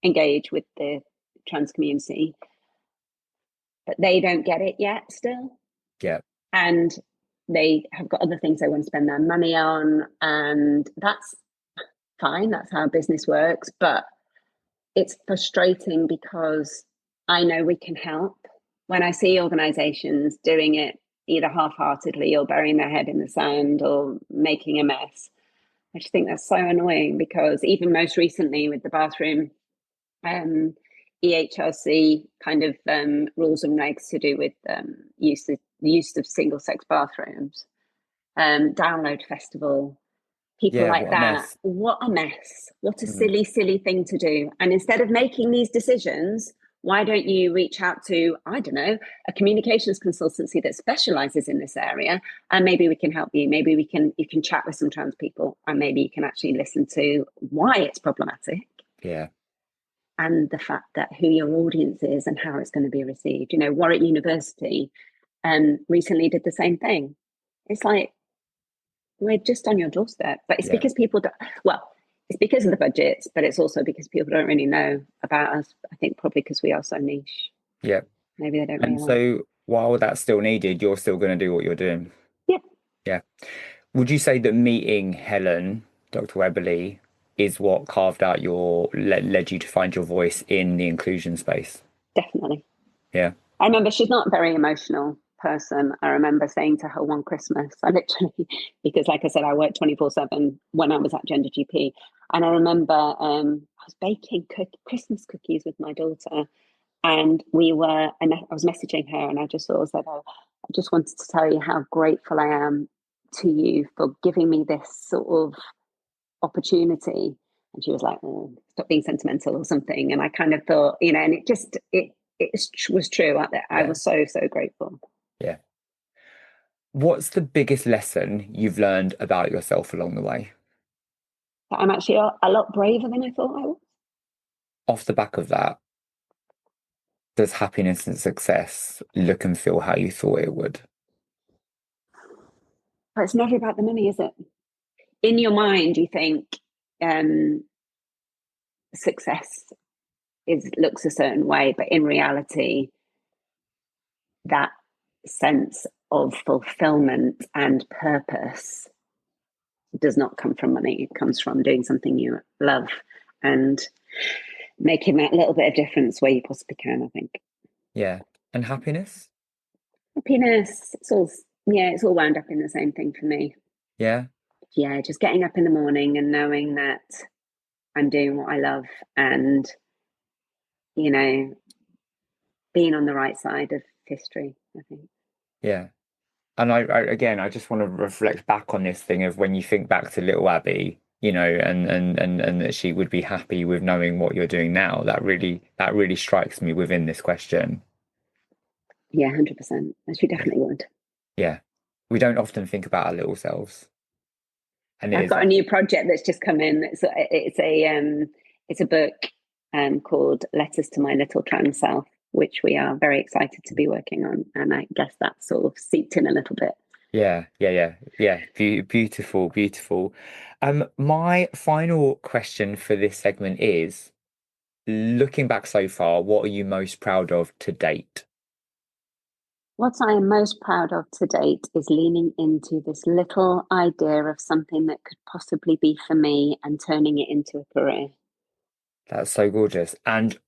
engage with the trans community. But they don't get it yet still. yeah, And they have got other things they want to spend their money on. And that's fine. That's how business works. But it's frustrating because I know we can help. When I see organizations doing it either half-heartedly or burying their head in the sand or making a mess, I just think that's so annoying, because even most recently with the bathroom EHRC kind of rules and regs to do with use of single-sex bathrooms, Download Festival, people yeah. like What a that. mess. What a mess. What a Mm, silly, silly thing to do. And instead of making these decisions, why don't you reach out to, I don't know, a communications consultancy that specializes in this area, and maybe we can help you. Maybe you can chat with some trans people, and maybe you can actually listen to why it's problematic, yeah, and the fact that who your audience is and how it's going to be received. Warwick University recently did the same thing. It's like, we're just on your doorstep, but it's yeah, because people don't, well, it's because of the budgets, but it's also because people don't really know about us. I think probably because we are so niche. yeah. Maybe they don't And realize. so while that's still needed, you're still going to do what you're doing. Yeah, Yeah. Would you say that meeting Helen, Dr. Weberly, is what carved out led you to find your voice in the inclusion space? definitely. Yeah. I remember she's not a very emotional person. I remember saying to her one Christmas, I literally, because like I said, I worked 24/7 when I was at Gender GP. And I remember I was baking Christmas cookies with my daughter. And I was messaging her, and I just sort of said, "Oh, I just wanted to tell you how grateful I am to you for giving me this sort of opportunity." And she was like, "Oh, stop being sentimental," or something. And I kind of thought, and it was true. I Yeah. was so, so grateful. Yeah. What's the biggest lesson you've learned about yourself along the way? But I'm actually a lot braver than I thought I was. Off the back of that, does happiness and success look and feel how you thought it would? But it's never about the money, is it? In your mind, you think um, success looks a certain way, but in reality, that sense of fulfillment and purpose does not come from money. It comes from doing something you love and making that little bit of difference where you possibly can, I think. Yeah. And happiness? Happiness, it's all wound up in the same thing for me. Yeah. Yeah, just getting up in the morning and knowing that I'm doing what I love and, you know, being on the right side of history, I think. Yeah. And I just want to reflect back on this thing of when you think back to little Abby, and that she would be happy with knowing what you're doing now. That really strikes me within this question. Yeah, 100%. She Yeah. definitely would. Yeah. We don't often think about our little selves. And it I've is got a new project that's just come in. It's a book called Letters to My Little Trans Self, which we are very excited to be working on. And I guess that sort of seeped in a little bit. yeah. Beautiful, beautiful. My final question for this segment is, looking back so far, what are you most proud of to date? What I am most proud of to date is leaning into this little idea of something that could possibly be for me and turning it into a career. That's so gorgeous. And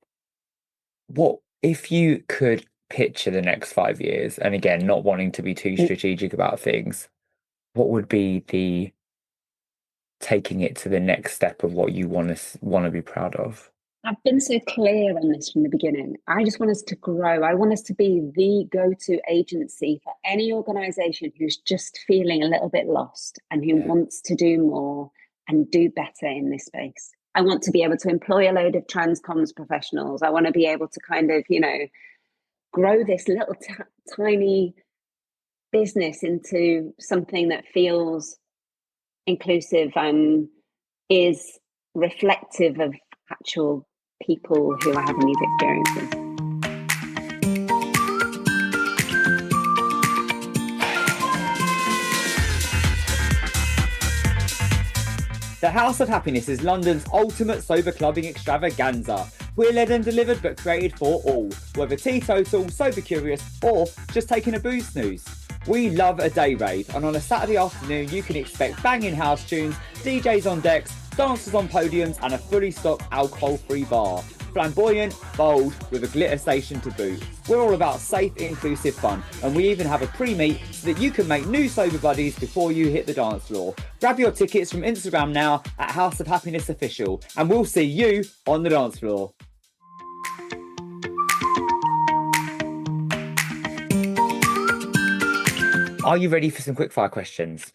what if you could picture the next 5 years, and again, not wanting to be too strategic about things, what would be the taking it to the next step of what you want to be proud of? I've been so clear on this from the beginning. I just want us to grow. I want us to be the go-to agency for any organization who's just feeling a little bit lost and who Yeah. wants to do more and do better in this space. I want to be able to employ a load of trans comms professionals. I want to be able to kind of, grow this little tiny business into something that feels inclusive and is reflective of actual people who are having these experiences. The House of Happiness is London's ultimate sober clubbing extravaganza. We're led and delivered but created for all, whether teetotal, sober curious, or just taking a booze snooze. We love a day rave, and on a Saturday afternoon you can expect banging house tunes, DJs on decks, dancers on podiums, and a fully stocked alcohol-free bar. Flamboyant, bold, with a glitter station to boot. We're all about safe, inclusive fun, and we even have a pre-meet so that you can make new sober buddies before you hit the dance floor. Grab your tickets from Instagram now at House of Happiness Official, and we'll see you on the dance floor. Are you ready for some quickfire questions?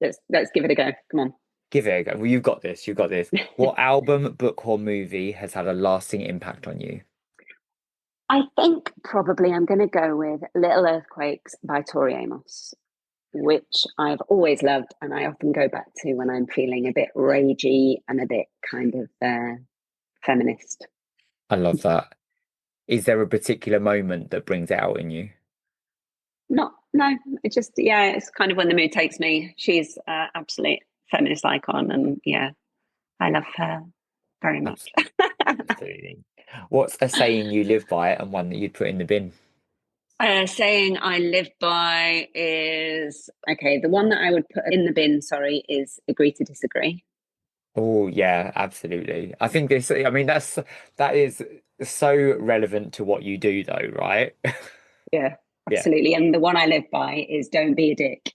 Let's give it a go. Come on. Give it a go. Well, you've got this. You've got this. What album, book, or movie has had a lasting impact on you? I think probably I'm going to go with Little Earthquakes by Tori Amos, which I've always loved and I often go back to when I'm feeling a bit ragey and a bit kind of feminist. I love that. Is there a particular moment that brings it out in you? No, it just, it's kind of when the mood takes me. She's an absolute feminist icon and I love her very much. Absolutely. What's a saying you live by and one that you'd put in the bin? Saying I live by is, okay, the one that I would put in the bin, is agree to disagree. Oh, yeah, absolutely. I think that is so relevant to what you do though, right? Yeah, Yeah. absolutely. And the one I live by is don't be a dick.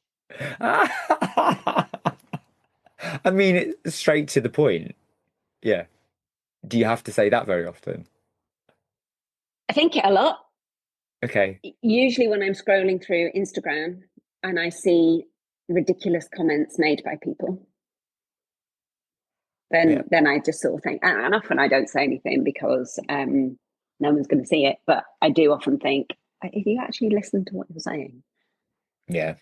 I mean, it's straight to the point. Yeah. Do you have to say that very often? I think it a lot. Okay. Usually when I'm scrolling through Instagram and I see ridiculous comments made by people, then I just sort of think, and often I don't say anything because no one's going to see it, but I do often think, if you actually listen to what you're saying, Yeah.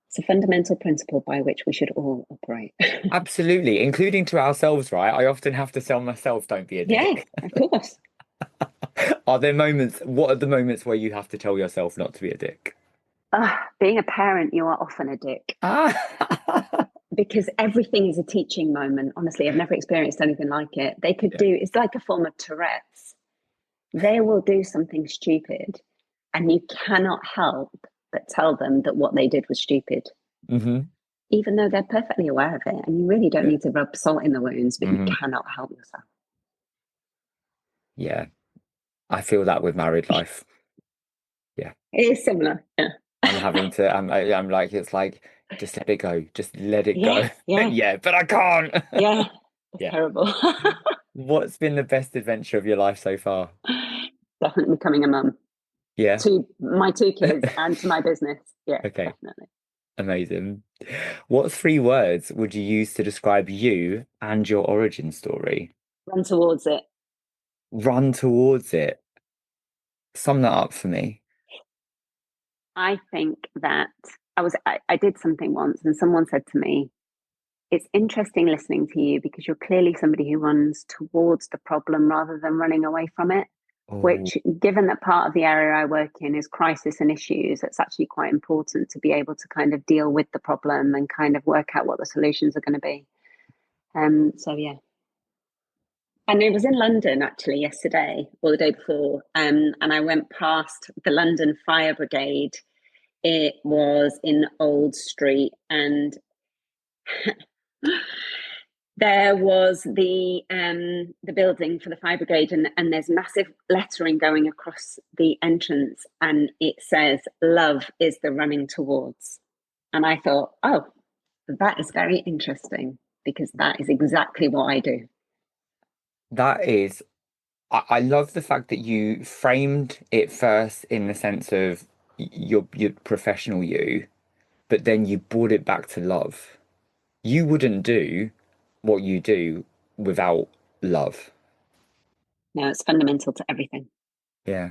it's a fundamental principle by which we should all operate. Absolutely, including to ourselves, right? I often have to tell myself, don't be a dick. Yeah, of course. What are the moments where you have to tell yourself not to be a dick? Being a parent, you are often a dick. Because everything is a teaching moment. Honestly, I've never experienced anything like it. They could it's like a form of Tourette's. They will do something stupid and you cannot help but tell them that what they did was stupid. Mm-hmm. Even though they're perfectly aware of it. And you really don't need to rub salt in the wounds, but Mm-hmm. you cannot help yourself. Yeah, I feel that with married life. Yeah. It is similar. Yeah. I'm having to, I'm like, it's like, just let it go. Just let it go. Yeah. Yeah. Yeah, but I can't. Yeah. It's Yeah. terrible. What's been the best adventure of your life so far? Definitely becoming a mum Yeah. to my two kids and to my business. Yeah, Okay. definitely. Amazing. What three words would you use to describe you and your origin story? Run towards it. Run towards it. Sum that up for me. I think that I did something once and someone said to me, it's interesting listening to you because you're clearly somebody who runs towards the problem rather than running away from it. Oh, Which, given that part of the area I work in is crisis and issues, it's actually quite important to be able to kind of deal with the problem and kind of work out what the solutions are going to be. So yeah. And it was in London actually yesterday or the day before. And I went past the London Fire Brigade. It was in Old Street, and there was the building for the fire brigade, and there's massive lettering going across the entrance, and it says "Love is the running towards." And I thought, oh, that is very interesting because that is exactly what I do. that is, I love the fact that you framed it first in the sense of your professional you, but then you brought it back to love. You wouldn't do what you do without love. No, it's fundamental to everything. Yeah.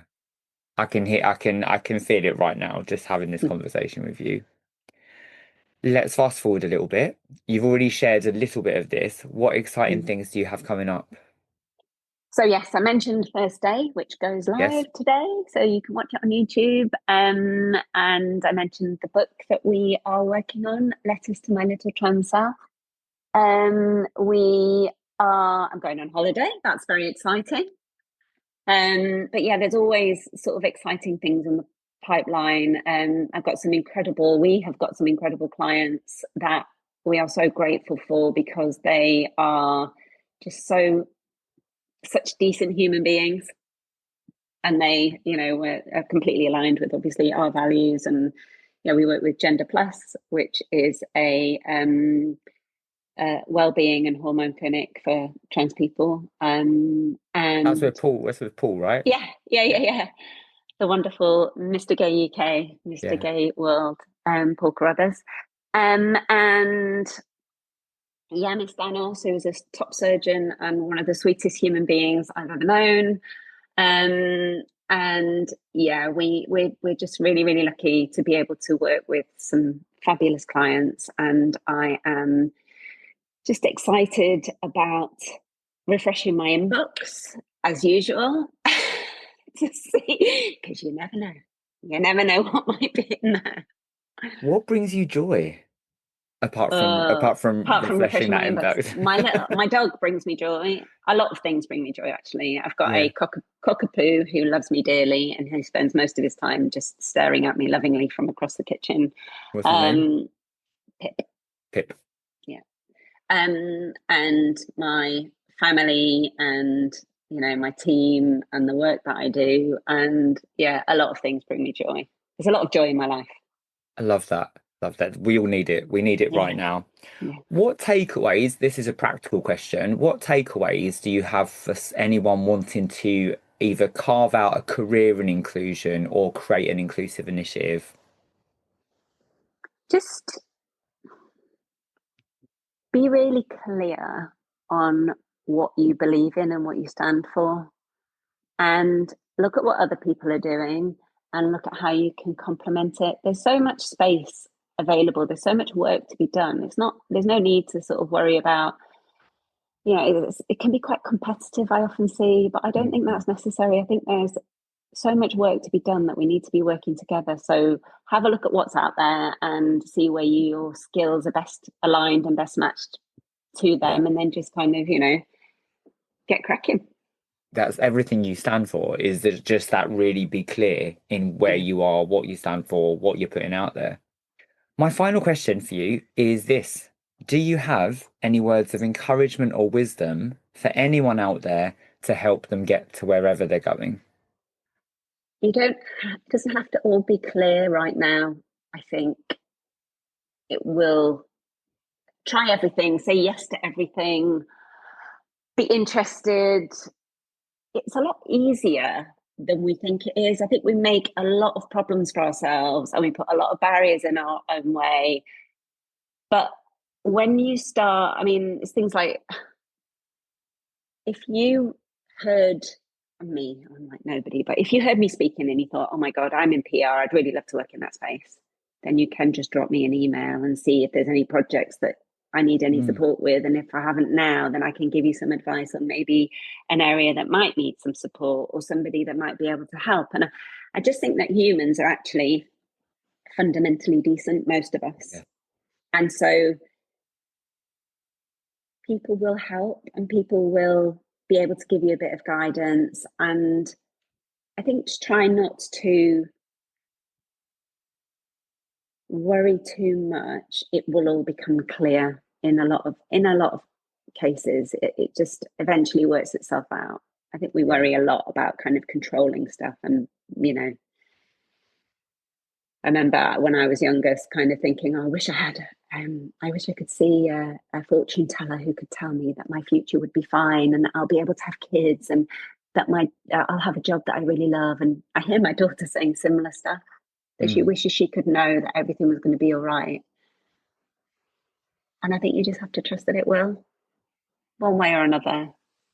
I can feel it right now, just having this conversation with you. Let's fast forward a little bit. You've already shared a little bit of this. What exciting Mm. things do you have coming up? So yes, I mentioned First Day, which goes Yes. live today, so you can watch it on YouTube. And I mentioned the book that we are working on, Letters to My Little Trans Self. I'm going on holiday. That's very exciting. But yeah, there's always sort of exciting things in the pipeline. We have got some incredible clients that we are so grateful for because they are just such decent human beings, and they, are completely aligned with obviously our values. And we work with Gender Plus, which is a well-being and hormone clinic for trans people. And That's with Paul, right? yeah, yeah, yeah, Yeah. yeah. The wonderful Mr. Gay UK, Mr. Yeah. Gay World, Paul Carruthers. And yeah, Miss Danos, who was a top surgeon and one of the sweetest human beings I've ever known. And yeah, we're just really, really lucky to be able to work with some fabulous clients. And I am just excited about refreshing my inbox as usual to see, because you never know. You never know what might be in there. What brings you joy apart from Apart from refreshing refreshing that my inbox, inbox? my dog brings me joy. A lot of things bring me joy, actually. I've got a Yeah. cockapoo who loves me dearly, and who spends most of his time just staring at me lovingly from across the kitchen. What's his name? Um, Pip, Pip. yeah. And my family, and my team, and the work that I do, and yeah, a lot of things bring me joy. There's a lot of joy in my life. I love that. Love that. We all need it. We need it Yeah, right now. yeah. What takeaways, this is a practical question, what takeaways do you have for anyone wanting to either carve out a career in inclusion or create an inclusive initiative? Just be really clear on what you believe in and what you stand for, and look at what other people are doing and look at how you can complement it. There's so much space available, there's so much work to be done. There's no need to sort of worry about, it can be quite competitive, I often see, but I don't think Mhm. that's necessary. I think there's so much work to be done that we need to be working together. So have a look at what's out there and see where your skills are best aligned and best matched to Yeah, them, and then just kind of, get cracking. that's everything you stand for, is that just that really be clear in where Yeah. you are, what you stand for, what you're putting out there. My final question for you is this. Do you have any words of encouragement or wisdom for anyone out there to help them get to wherever they're going? You don't, it doesn't have to all be clear right now. I think it will try everything, say yes to everything, be interested. It's a lot easier than we think it is. I think we make a lot of problems for ourselves and we put a lot of barriers in our own way. But when you start, I mean, it's things like if you heard me, I'm like nobody, but if you heard me speaking and you thought, oh my God, I'm in PR, I'd really love to work in that space, then you can just drop me an email and see if there's any projects that I need any support with. And if I haven't now, then I can give you some advice on maybe an area that might need some support or somebody that might be able to help. And I just think that humans are actually fundamentally decent, most of us. Yeah. And so people will help and people will be able to give you a bit of guidance. And I think just try not to worry too much. It will all become clear in a lot of cases. It just eventually works itself out. I think we worry a lot about kind of controlling stuff, and I remember when I was younger kind of thinking, oh, I wish I could see a fortune teller who could tell me that my future would be fine and that I'll be able to have kids and that I'll have a job that I really love. And I hear my daughter saying similar stuff, that she wishes she could know that everything was going to be all right. And I think you just have to trust that it will, one way or another,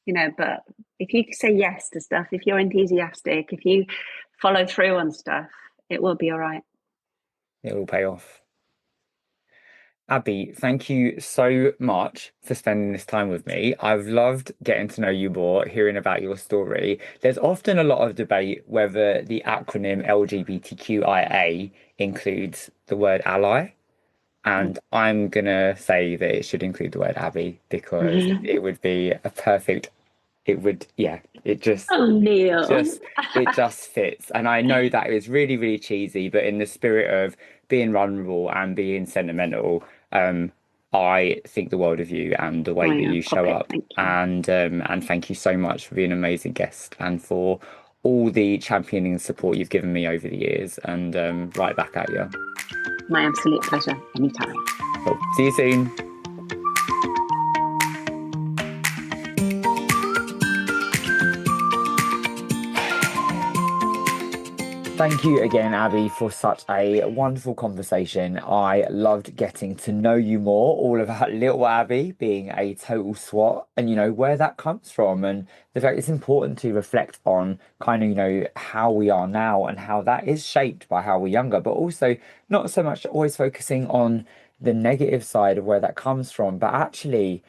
but if you say yes to stuff, if you're enthusiastic, if you follow through on stuff, it will be all right. It will pay off. Aby, thank you so much for spending this time with me. I've loved getting to know you more, hearing about your story. There's often a lot of debate whether the acronym LGBTQIA includes the word ally. And I'm gonna say that it should include the word Aby because it would be a perfect, it would, yeah, it just Oh, Neil. it just fits. And I know that is really, really cheesy, but in the spirit of being vulnerable and being sentimental, I think the world of you and the way that you show up. Thank you. And thank you so much for being an amazing guest and for all the championing and support you've given me over the years. And right back at you. My absolute pleasure. Anytime. Cool. See you soon. Thank you again, Aby, for such a wonderful conversation. I loved getting to know you more, all about little Aby being a total swot and, where that comes from. And the fact it's important to reflect on kind of, how we are now and how that is shaped by how we're younger, but also not so much always focusing on the negative side of where that comes from, but actually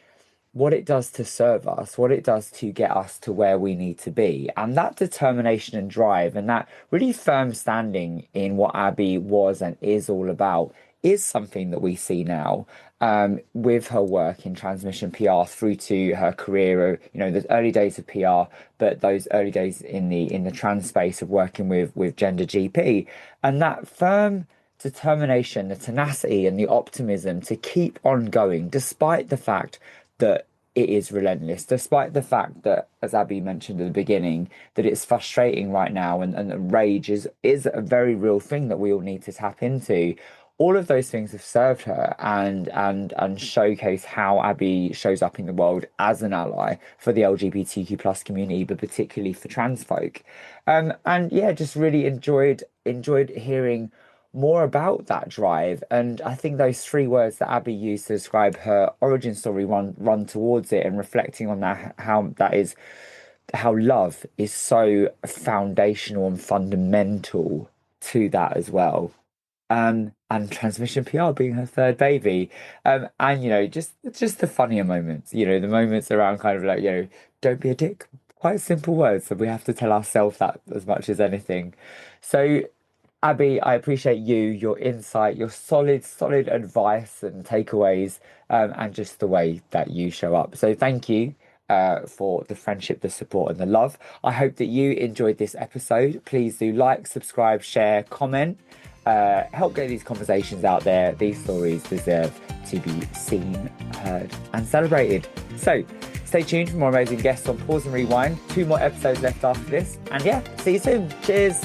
what it does to serve us, what it does to get us to where we need to be. And that determination and drive and that really firm standing in what Aby was and is all about is something that we see now with her work in transmission PR through to her career of, the early days of PR, but those early days in the trans space of working with Gender GP. And that firm determination, the tenacity and the optimism to keep on going, despite the fact that it is relentless, despite the fact that, as Aby mentioned at the beginning, that it's frustrating right now and rage is a very real thing that we all need to tap into. All of those things have served her and showcase how Aby shows up in the world as an ally for the LGBTQ plus community, but particularly for trans folk. And yeah, just really enjoyed hearing more about that drive. And I think those three words that Aby used to describe her origin story run towards it and reflecting on that, how love is so foundational and fundamental to that as well. And transmission PR being her third baby. And just the funnier moments, the moments around kind of like, don't be a dick. Quite simple words that we have to tell ourselves that as much as anything. So Aby, I appreciate you, your insight, your solid advice and takeaways, and just the way that you show up. So thank you for the friendship, the support, and the love. I hope that you enjoyed this episode. Please do like, subscribe, share, comment. Help get these conversations out there. These stories deserve to be seen, heard, and celebrated. So stay tuned for more amazing guests on Pause and Rewind. 2 more episodes left after this. And yeah, see you soon. Cheers.